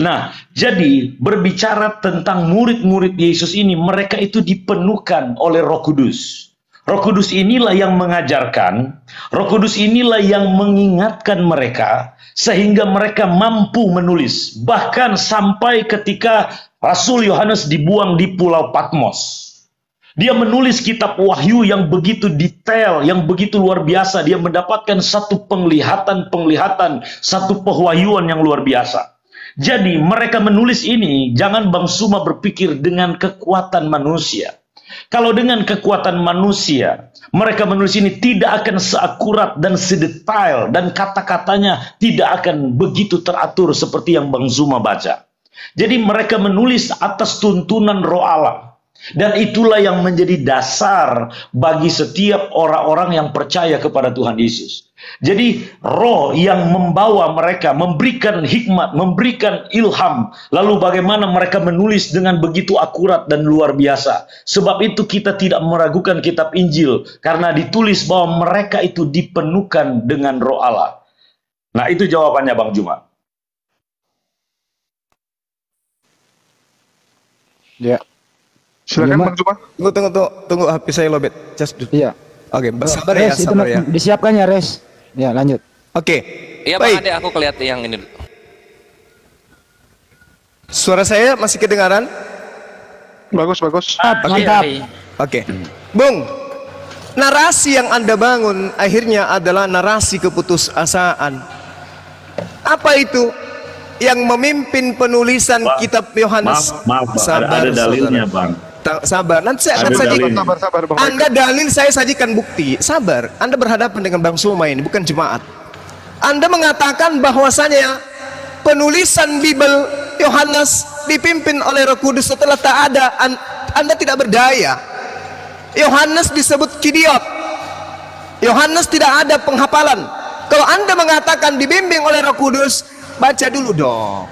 Nah, jadi berbicara tentang murid-murid Yesus ini, mereka itu dipenuhkan oleh Roh Kudus. Roh Kudus inilah yang mengajarkan, Roh Kudus inilah yang mengingatkan mereka, sehingga mereka mampu menulis. Bahkan sampai ketika Rasul Yohanes dibuang di Pulau Patmos. Dia menulis kitab Wahyu yang begitu detail, yang begitu luar biasa. Dia mendapatkan satu penglihatan, satu pewahyuan yang luar biasa. Jadi mereka menulis ini, jangan Bang Suma berpikir dengan kekuatan manusia. Kalau dengan kekuatan manusia, mereka menulis ini tidak akan seakurat dan sedetail, dan kata-katanya tidak akan begitu teratur seperti yang Bang Zuma baca. Jadi mereka menulis atas tuntunan Roh Allah. Dan itulah yang menjadi dasar bagi setiap orang-orang yang percaya kepada Tuhan Yesus. Jadi roh yang membawa mereka, memberikan hikmat, memberikan ilham, lalu bagaimana mereka menulis dengan begitu akurat dan luar biasa. Sebab itu kita tidak meragukan kitab Injil, karena ditulis bahwa mereka itu dipenuhkan dengan roh Allah. Nah itu jawabannya Bang Juma.
Ya.
Silakan Bang Juma.
Tunggu HP saya lobet. Just
Iya.
Oke, sabar ya, sabar ya.
Disiapkan ya, Res. Ya, lanjut.
Oke.
Iya Bang Ade, aku kelihatan yang ini.
Suara saya masih kedengaran?
Bagus.
Mantap.
Oke. Bung, narasi yang Anda bangun akhirnya adalah narasi keputusasaan. Apa itu? Yang memimpin penulisan kitab Yohanes.
Maaf, ada dalilnya, Bang.
Sabar, nanti saya akan sajikan.
Sabar, Bang.
Anda dalil, saya sajikan bukti. Sabar, Anda berhadapan dengan Bang Suma ini, bukan jemaat. Anda mengatakan bahwasanya penulisan Bible Yohanes dipimpin oleh Roh Kudus setelah tak ada. Anda tidak berdaya. Yohanes disebut kidiot. Yohanes tidak ada penghafalan. Kalau Anda mengatakan dibimbing oleh Roh Kudus, baca dulu dong.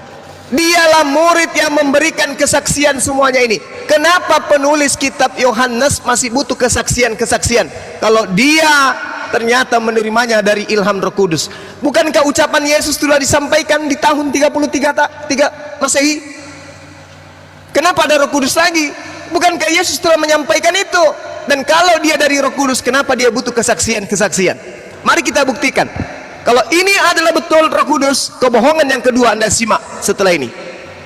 Dialah murid yang memberikan kesaksian semuanya ini. Kenapa penulis kitab Yohanes masih butuh kesaksian-kesaksian? Kalau dia ternyata menerimanya dari ilham Roh Kudus. Bukankah ucapan Yesus telah disampaikan di tahun 33 Masehi? Kenapa ada Roh Kudus lagi? Bukankah Yesus telah menyampaikan itu? Dan kalau dia dari Roh Kudus, kenapa dia butuh kesaksian-kesaksian? Mari kita buktikan. Kalau ini adalah betul Roh Kudus, kebohongan yang kedua Anda simak setelah ini.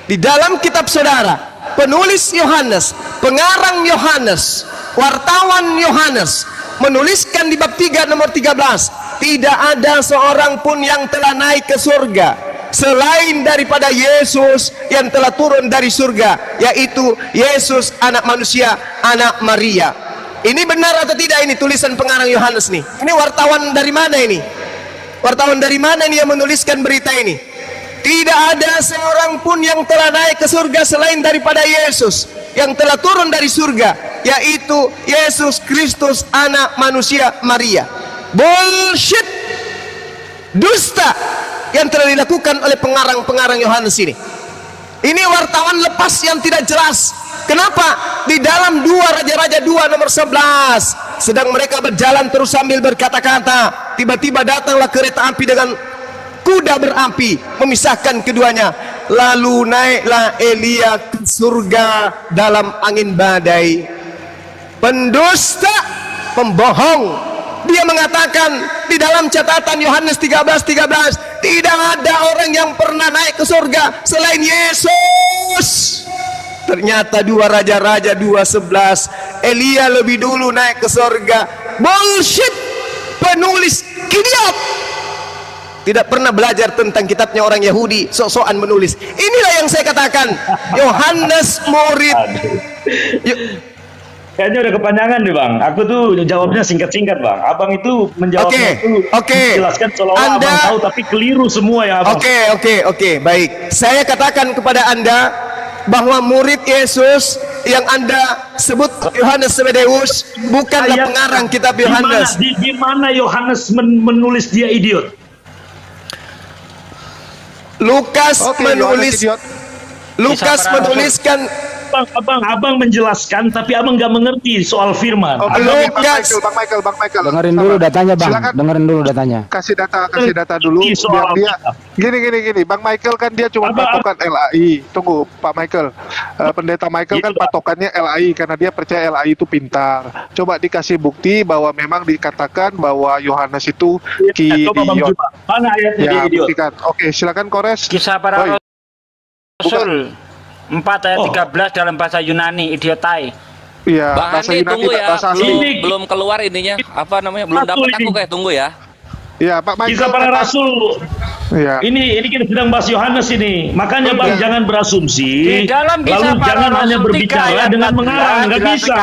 Di dalam kitab saudara, penulis Yohanes, pengarang Yohanes, wartawan Yohanes menuliskan di bab 3 nomor 13, tidak ada seorang pun yang telah naik ke surga selain daripada Yesus yang telah turun dari surga, yaitu Yesus anak manusia, anak Maria. Ini benar atau tidak ini tulisan pengarang Yohanes nih? Ini wartawan dari mana ini? Wartawan dari mana nih yang menuliskan berita ini? Tidak ada seorang pun yang telah naik ke surga selain daripada Yesus yang telah turun dari surga, yaitu Yesus Kristus anak manusia Maria. Bullshit, dusta yang telah dilakukan oleh pengarang-pengarang Yohanes ini. Ini wartawan lepas yang tidak jelas. Kenapa? Di dalam 2 Raja-Raja 2 nomor 11 sedang mereka berjalan terus sambil berkata-kata, tiba-tiba datanglah kereta api dengan kuda berapi memisahkan keduanya. Lalu naiklah Elia ke surga dalam angin badai. Pendusta, pembohong. Dia mengatakan di dalam catatan Yohanes 13:13, tidak ada orang yang pernah naik ke surga selain Yesus. Ternyata 2 Raja-Raja 2:11, Elia lebih dulu naik ke surga. Bullshit, penulis kidiot. Tidak pernah belajar tentang kitabnya orang Yahudi, sok-sokan menulis. Inilah yang saya katakan, Yohanes murid.
Kayaknya udah kepanjangan nih Bang. Aku tuh jawabnya singkat-singkat Bang. Abang itu menjawabnya menjelaskan seolah-olah Abang tahu tapi keliru semua ya Abang.
Oke, baik. Saya katakan kepada Anda bahwa murid Yesus yang Anda sebut Yohanes Zebedeus bukanlah pengarang kitab Yohanes.
Di mana Yohanes menulis dia idiot?
Lukas menuliskan.
Abang menjelaskan tapi abang nggak mengerti soal firman.
Lukas,
Bang Michael.
Dengerin dulu datanya Bang. Dengerin dulu datanya.
Kasih data dulu biar dia. Gini. Bang Michael kan dia cuma patokan LAI. Tunggu, Pak Michael. Pendeta Michael kan patokannya LAI karena dia percaya LAI itu pintar. Coba dikasih bukti bahwa memang dikatakan bahwa Yohanes itu kidiot.
Mana ayatnya dia idiot?
Oke, silakan Kores.
Kisah para Rasul 4 ayat 13 dalam bahasa Yunani, idiotai.
Iya,
Bang Andi tunggu ya, belum keluar ininya, apa namanya, belum dapat aku kayak tunggu ya.
Iya, Pak Michael.
Kisah para Rasul.
Iya.
Ini kita sedang bahas Yohanes ini. Makanya Bang jangan berasumsi.
Di dalam kisah
lalu
para
jangan
Rasul
hanya berbicara dengan mengarang, nggak bisa.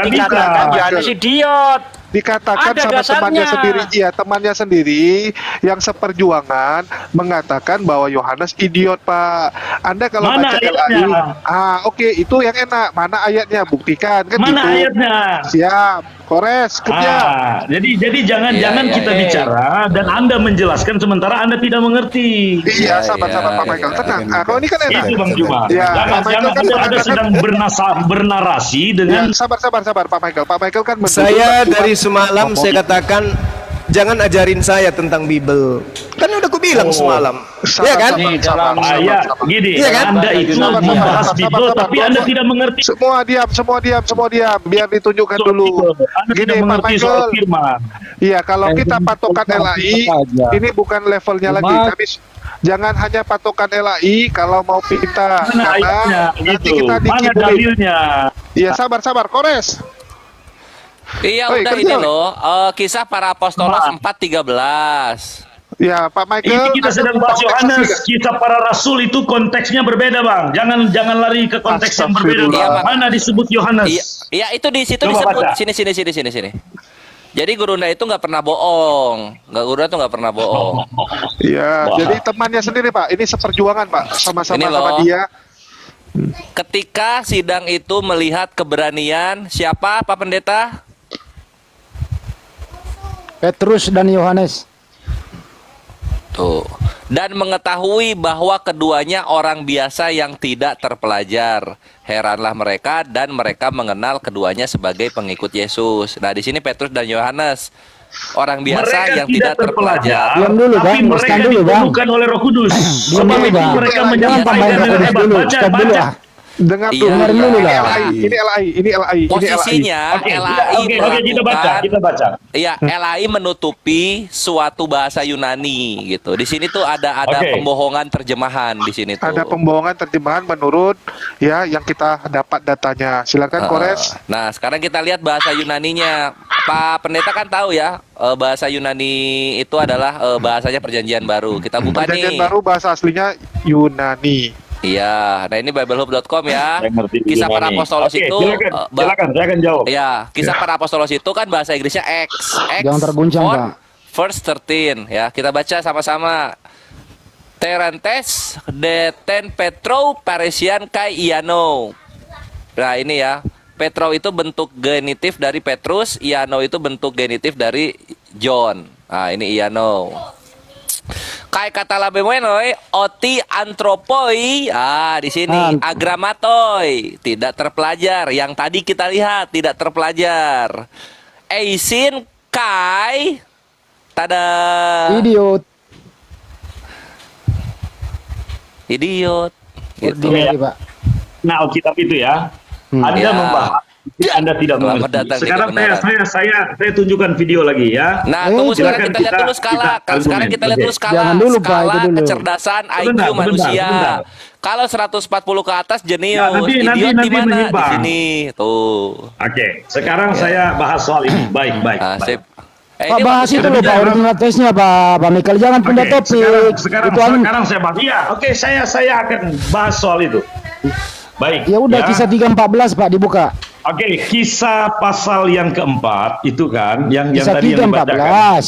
Dikatakan Yohanes idiot.
Dikatakan
ada
sama
dasarnya.
temannya sendiri yang seperjuangan mengatakan bahwa Yohanes idiot, Pak. Anda kalau
mana
baca
ayatnya?
LAI, oke, itu yang enak. Mana ayatnya? Buktikan kan
mana
gitu.
ayatnya?
Siap. Kores, kerja.
Jadi jangan kita bicara dan Anda menjelaskan sementara Anda tidak mengerti.
Iya, sabar Pak Michael, tenang. Kalau ini kan enak.
Itu Bang Juma. Jangan Anda sedang bernarasi dengan
sabar Pak Michael. Pak Michael kan
saya dari semalam saya katakan jangan ajarin saya tentang Bible. Kan udah aku bilang semalam. Iya kan?
Gini, Anda itu membahas Bible tapi Anda tidak mengerti.
Semua diam. Biar ditunjukkan dulu. Gini Pak Michael. Iya, kalau kita patokan LAI, ini bukan levelnya lagi. Tapi jangan hanya patokan LAI kalau mau pinta. Karena nanti kita
mana dalilnya?
Iya, sabar, Kores.
Iya, udah ini loh, kisah para apostolos 4:13.
Ya, Pak Michael.
Ini kita sedang bahas Yohanes. Kisah para rasul itu konteksnya berbeda, Bang. Jangan lari ke konteks yang berbeda, Bang. Mana disebut Yohanes?
Iya, itu di situ disebut. Sini. Jadi Gurunda itu nggak pernah bohong. Gurunda tuh nggak pernah bohong.
Iya, jadi temannya sendiri, Pak. Ini seperjuangan, Pak. Sama-sama sama dia.
Ketika sidang itu melihat keberanian siapa, Pak Pendeta?
Petrus dan Yohanes.
Tuh. Dan mengetahui bahwa keduanya orang biasa yang tidak terpelajar. Heranlah mereka dan mereka mengenal keduanya sebagai pengikut Yesus. Nah, di sini Petrus dan Yohanes, orang biasa
mereka
yang tidak terpelajar.
Diam dulu,
tapi
Bang.
mereka dibutuhkan oleh Roh Kudus.
Sebab itu
mereka menyampaikan dengan hebat. Baca.
Dengar
Iya,
dulu lah. Ini LAI.
Posisinya LAI
kita baca.
Iya, LAI menutupi suatu bahasa Yunani gitu. Di sini tuh ada pembohongan terjemahan di sini tuh.
Ada pembohongan terjemahan menurut ya yang kita dapat datanya. Silakan Kores.
Nah, sekarang kita lihat bahasa Yunaninya. Pak Pendeta kan tahu ya, bahasa Yunani itu adalah bahasanya Perjanjian Baru. Kita buka
Perjanjian
nih.
Baru bahasa aslinya Yunani.
Iya, nah ini biblehub.com ya. Kisah para apostolos itu
silakan, saya akan jawab.
Ya, kisah para apostolos itu kan bahasa Inggrisnya Acts.
Jangan terguncang, Pak.
Verse 13 ya. Kita baca sama-sama. Terentes deten Petro paresian kai iano. Nah, ini ya. Petro itu bentuk genitif dari Petrus, iano itu bentuk genitif dari John. Nah, ini iano. Kai kata labemenoi oti antropoi, di sini agramatoi, tidak terpelajar. Yang tadi kita lihat tidak terpelajar. Eisin kai tada idiot gitu.
Nah, Alkitab itu ya. Anda membahas Anda tidak mengerti. Sekarang saya tunjukkan video lagi ya.
Nah, tunggu sekarang kita lihat dulu skala. Sekarang kita lihat dulu skala. Skala kecerdasan IQ manusia. Kalau 140 ke atas jenius. Idiot di mana? Di sini. Tuh.
Oke, sekarang saya bahas soal ini. Baik.
Pak bahas itu loh Pak, original tesnya Pak Michael, jangan pindah topik.
Sekarang saya bahas. Iya, oke, saya akan bahas soal itu. Baik.
Ya udah, kisah 3:14 Pak dibuka.
Oke, kisah pasal yang keempat itu kan yang tadi yang dibacakan.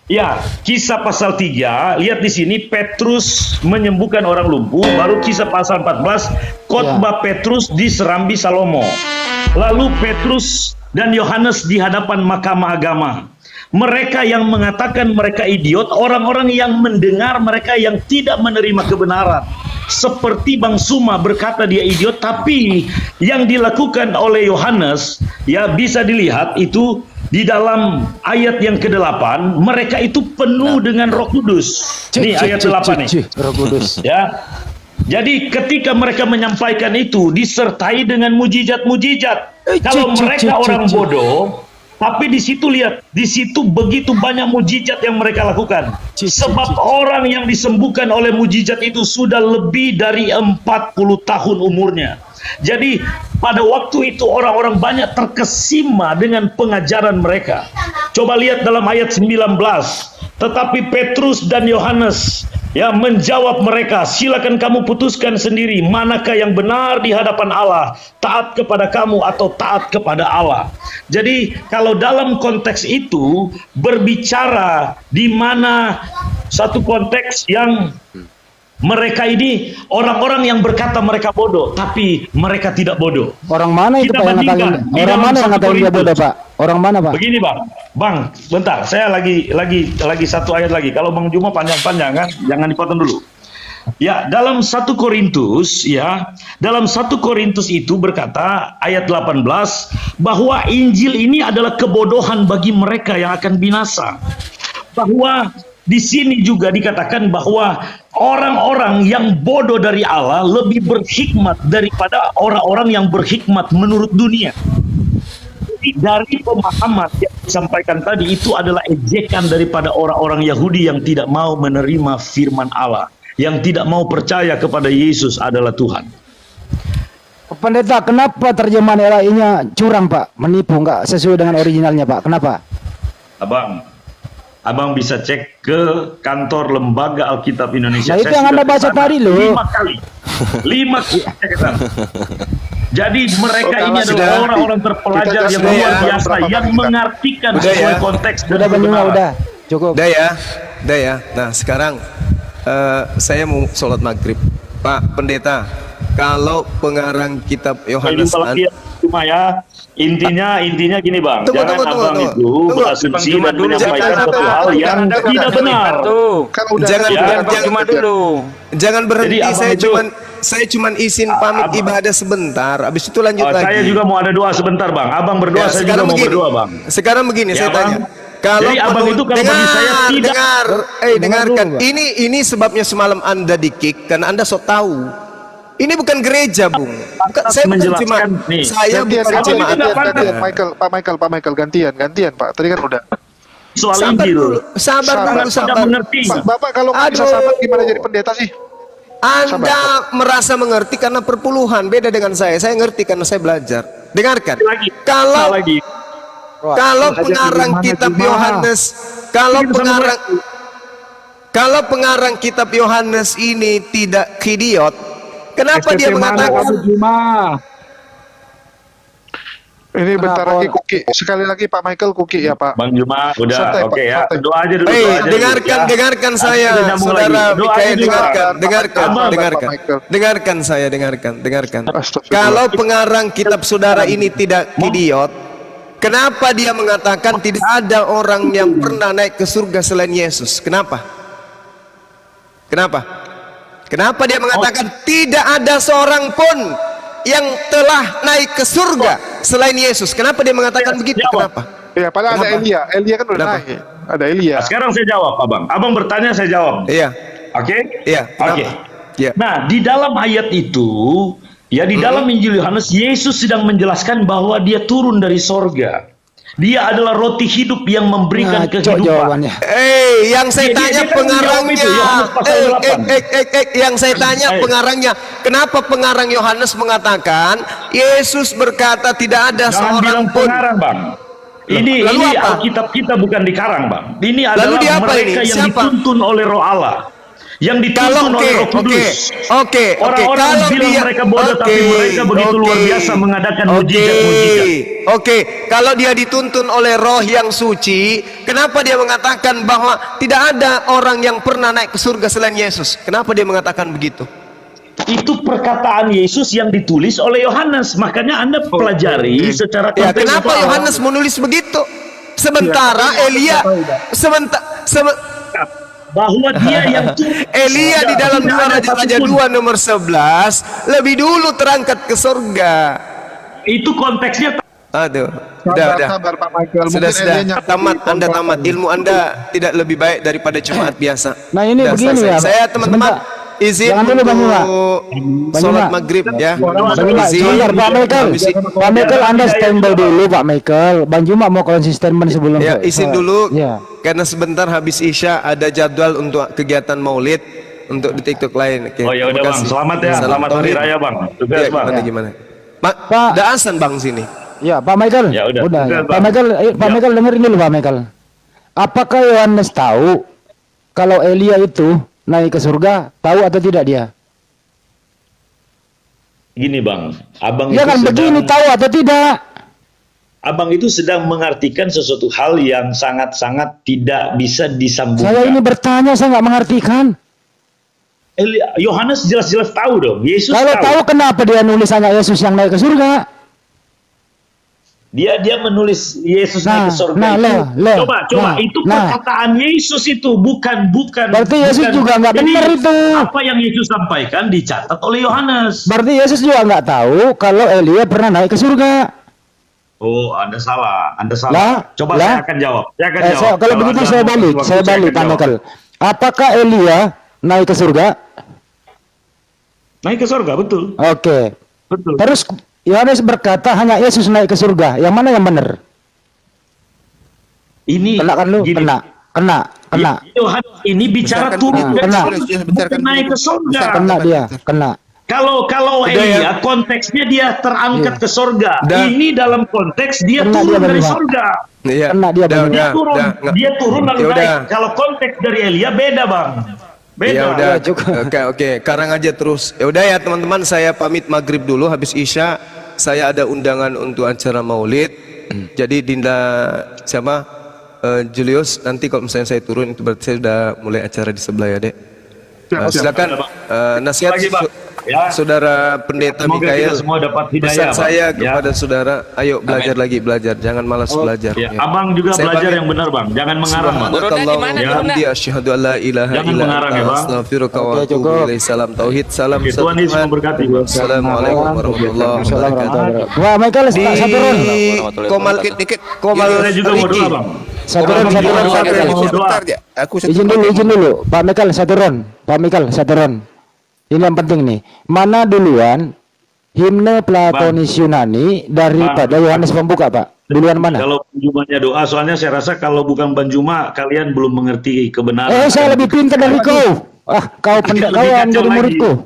Ya, kisah pasal 3, lihat di sini Petrus menyembuhkan orang lumpuh, baru kisah pasal 14 khotbah Petrus di Serambi Salomo. Lalu Petrus dan Yohanes di hadapan mahkamah agama. Mereka yang mengatakan mereka idiot, orang-orang yang mendengar mereka yang tidak menerima kebenaran. Seperti Bang Suma berkata dia idiot, tapi yang dilakukan oleh Yohanes ya bisa dilihat itu di dalam ayat yang ke-8, mereka itu penuh dengan Roh Kudus. Ini ayat 8 nih.
Roh Kudus.
Ya. Jadi ketika mereka menyampaikan itu disertai dengan mujizat-mujizat. Kalau mereka orang bodoh, tapi di situ lihat, di situ begitu banyak mujizat yang mereka lakukan. Sebab orang yang disembuhkan oleh mujizat itu sudah lebih dari 40 tahun umurnya. Jadi pada waktu itu orang-orang banyak terkesima dengan pengajaran mereka. Coba lihat dalam ayat 19. Tetapi Petrus dan Yohanes ya menjawab mereka, silakan kamu putuskan sendiri manakah yang benar di hadapan Allah, taat kepada kamu atau taat kepada Allah. Jadi kalau dalam konteks itu berbicara di mana satu konteks yang Mereka ini orang-orang yang berkata mereka bodoh, tapi mereka tidak bodoh.
Orang mana itu
Kita
Pak yang ngatain?
bandingkan di
Orang
dalam
mana yang
1
ngatain dia
Korintus.
bodoh Pak? Orang mana Pak?
Begini Bang, bentar, saya lagi satu ayat lagi. Kalau Bang Juma panjang-panjang kan, jangan dipotong dulu. Ya, dalam 1 Korintus ya, dalam 1 Korintus itu berkata ayat 18 bahwa Injil ini adalah kebodohan bagi mereka yang akan binasa. Bahwa di sini juga dikatakan bahwa orang-orang yang bodoh dari Allah lebih berhikmat daripada orang-orang yang berhikmat menurut dunia. Jadi dari pemahaman yang disampaikan tadi itu adalah ejekan daripada orang-orang Yahudi yang tidak mau menerima firman Allah, yang tidak mau percaya kepada Yesus adalah Tuhan.
Pendeta, kenapa terjemahan LAI-nya curang Pak? Menipu, nggak sesuai dengan originalnya Pak? Kenapa?
Abang bisa cek ke kantor Lembaga Alkitab Indonesia.
Nah itu yang Anda baca tadi loh.
5 kali. 5 kali. Jadi mereka ini adalah orang-orang terpelajar yang luar biasa, yang mengartikan sesuai konteks.
Udah Banyuma, udah. Cukup.
Udah ya. Nah sekarang saya mau sholat maghrib. Pak Pendeta, kalau pengarang kitab Yohanes
cuma ya intinya gini Bang, jangan abang itu berasumsi dan menyampaikan satu hal yang tidak benar.
Jangan berhenti. Saya cuman izin pamit ibadah sebentar. Habis itu lanjut lagi.
Saya juga mau ada doa sebentar Bang. Abang berdoa, saya juga mau berdoa Bang.
Sekarang begini saya tanya.
Kalau abang itu kalau bagi saya tidak
dengarkan. Ini sebabnya semalam Anda di-kick karena Anda sok tahu. Ini bukan gereja, Bung. Saya bukan cuma saya bukan jemaat.
Pak Michael gantian, Pak. Tadi kan udah.
Soal Injil.
Sabar.
Bapak kalau nggak bisa sabar gimana jadi pendeta sih?
Anda merasa mengerti karena perpuluhan, beda dengan saya. Saya ngerti karena saya belajar. Dengarkan. Kalau pengarang kitab Yohanes, kalau pengarang kitab Yohanes ini tidak idiot, kenapa dia mengatakan
ini bentar lagi Kuki, sekali lagi Pak Michael Kuki ya Pak.
Bang Juma, udah oke ya. Doa aja dulu.
Dengarkan saya, saudara Mikael, dengarkan. Kalau pengarang kitab saudara ini tidak idiot, kenapa dia mengatakan tidak ada orang yang pernah naik ke surga selain Yesus? Kenapa dia mengatakan tidak ada seorang pun yang telah naik ke surga selain Yesus? Kenapa dia mengatakan begitu? Kenapa?
Ya, padahal ada Elia kan udah naik. Ada Elia.
Sekarang saya jawab, Abang. Abang bertanya, saya jawab.
Iya.
Oke?
Iya.
Oke.
Iya.
Nah, di dalam ayat itu, ya di dalam Injil Yohanes, Yesus sedang menjelaskan bahwa dia turun dari sorga. Dia adalah roti hidup yang memberikan kehidupan.
Yang saya tanya pengarangnya. Yang saya tanya pengarangnya. Kenapa pengarang Yohanes mengatakan Yesus berkata tidak ada seorang pun?
Pengarang, Bang. Ini Alkitab kita bukan dikarang, Bang. Ini adalah mereka yang dituntun oleh Roh Allah. Yang dituntun oleh Roh Kudus. Orang-orang bilang mereka bodoh, tapi mereka begitu luar biasa mengadakan mujizat-mujizat.
Kalau dia dituntun oleh Roh yang suci, kenapa dia mengatakan bahwa tidak ada orang yang pernah naik ke surga selain Yesus? Kenapa dia mengatakan begitu?
Itu perkataan Yesus yang ditulis oleh Yohanes. Makanya Anda pelajari secara
konteks. Kenapa Yohanes menulis begitu? Sementara Elia
bahwa dia yang
Elia di dalam 2 Raja 2 nomor 11 lebih dulu terangkat ke surga.
Itu konteksnya.
Aduh, udah.
Sabar Pak Michael.
Sudah. Anda tamat. Ilmu Anda tidak lebih baik daripada jemaat biasa.
Nah ini begini ya.
Saya teman-teman izin untuk sholat maghrib ya.
Sebentar Pak Michael, Anda standby dulu Pak Michael. Bang Juma mau konsisten sebelum
ya, izin dulu karena sebentar habis Isya ada jadwal untuk kegiatan Maulid untuk di TikTok lain.
Oh ya udah Bang, selamat ya. Selamat hari raya Bang. Tugas Bang.
Gimana? Pak, udah azan Bang sini.
Ya Pak Michael.
Ya udah.
Pak Michael dengerin dulu Pak Michael. Apakah Yohanes tahu kalau Elia itu naik ke surga? Tahu atau tidak dia?
Gini Bang, abang
ya kan begini, tahu atau tidak?
Abang itu sedang mengartikan sesuatu hal yang sangat-sangat tidak bisa disambungkan.
Saya ini bertanya, saya nggak mengartikan.
Yohanes jelas-jelas tahu dong. Yesus
Kalau tahu kenapa dia nulis hanya Yesus yang naik ke surga?
Dia menulis Yesus naik ke surga itu. Coba itu perkataan Yesus itu bukan.
Berarti Yesus juga nggak benar itu.
Apa yang Yesus sampaikan dicatat oleh Yohanes.
Berarti Yesus juga nggak tahu kalau Elia pernah naik ke surga.
Oh, Anda salah. Coba saya akan jawab.
Kalau begitu saya balik, Pak Michael. Apakah Elia naik ke surga?
Naik ke surga, betul.
Oke.
Betul.
Terus Yohanes berkata hanya Yesus naik ke surga. Yang mana yang benar?
Ini
kena kan lu? Kena.
Yohanes ini bicara turun naik ke surga. Kena. Kalau Elia konteksnya dia terangkat ke surga. Ini dalam konteks dia turun dari surga. Dia turun lalu naik. Kalau konteks dari Elia beda, Bang.
Ya udah, oke. Karang aja terus. Ya udah ya teman-teman, saya pamit maghrib dulu. Habis isya saya ada undangan untuk acara maulid. Jadi Dinda Julius, nanti kalau misalnya saya turun itu berarti saya sudah mulai acara di sebelah ya, Dek. Silakan nasihat Saudara Pendeta Mikael.
Semua dapat hidayah.
Pesan saya kepada saudara, ayo belajar, jangan malas belajar.
Abang juga belajar yang benar, Bang. Jangan mengarang, Bang.
Asyhadu alla ilaha illa anta astaghfiruka wa atubu ilaik. Salam tauhid, salam
Tuhan Yesus memberkati.
Assalamualaikum warahmatullahi wabarakatuh.
Wah, Michael satu ron.
Komal
juga mau doa, Bang.
Satu ron. Izin dulu. Pak Michael satu ron. Ini yang penting nih. Mana duluan himne Platonis Yunani daripada Yohanes Pembuka, Pak? Duluan mana?
Kalau Jumanya doa, soalnya saya rasa kalau bukan Banjuma kalian belum mengerti kebenaran.
Saya lebih pintar dari kau. Kau pendekatan jadi muridku.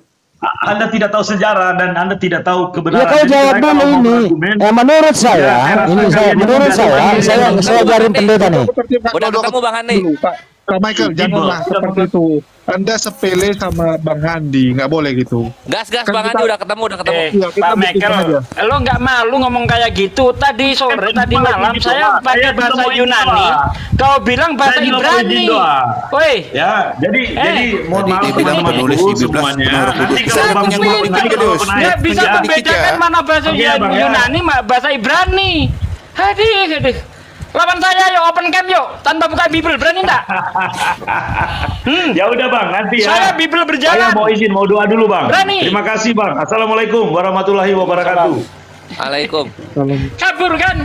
Anda tidak tahu sejarah dan Anda tidak tahu kebenaran.
Ya kau jawab dulu ini. Menurut saya, saya ajarin pendeta nih.
Udah ketemu Bang Handi.
Pak Michael, janganlah seperti itu. Anda sepele sama Bang Handi, nggak boleh gitu.
Gas Bang Handi udah ketemu.
Pak Michael, lo nggak malu ngomong kayak gitu? Tadi sore, tadi malam saya pakai bahasa Yunani, kau bilang bahasa Ibrani. Woi.
Ya, jadi mohon maaf teman-teman semuanya. Nanti kalau
nggak bisa membedakan mana bahasa Yunani, bahasa Ibrani. Hadir. Lawan saya yuk, open camp yuk, tanpa buka Bible, berani enggak?
Ya udah Bang, nanti ya.
Saya Bible berjalan.
Saya mau izin, mau doa dulu Bang.
Berani.
Terima kasih Bang. Assalamualaikum warahmatullahi wabarakatuh.
Waalaikumsalam.
Kabur kan?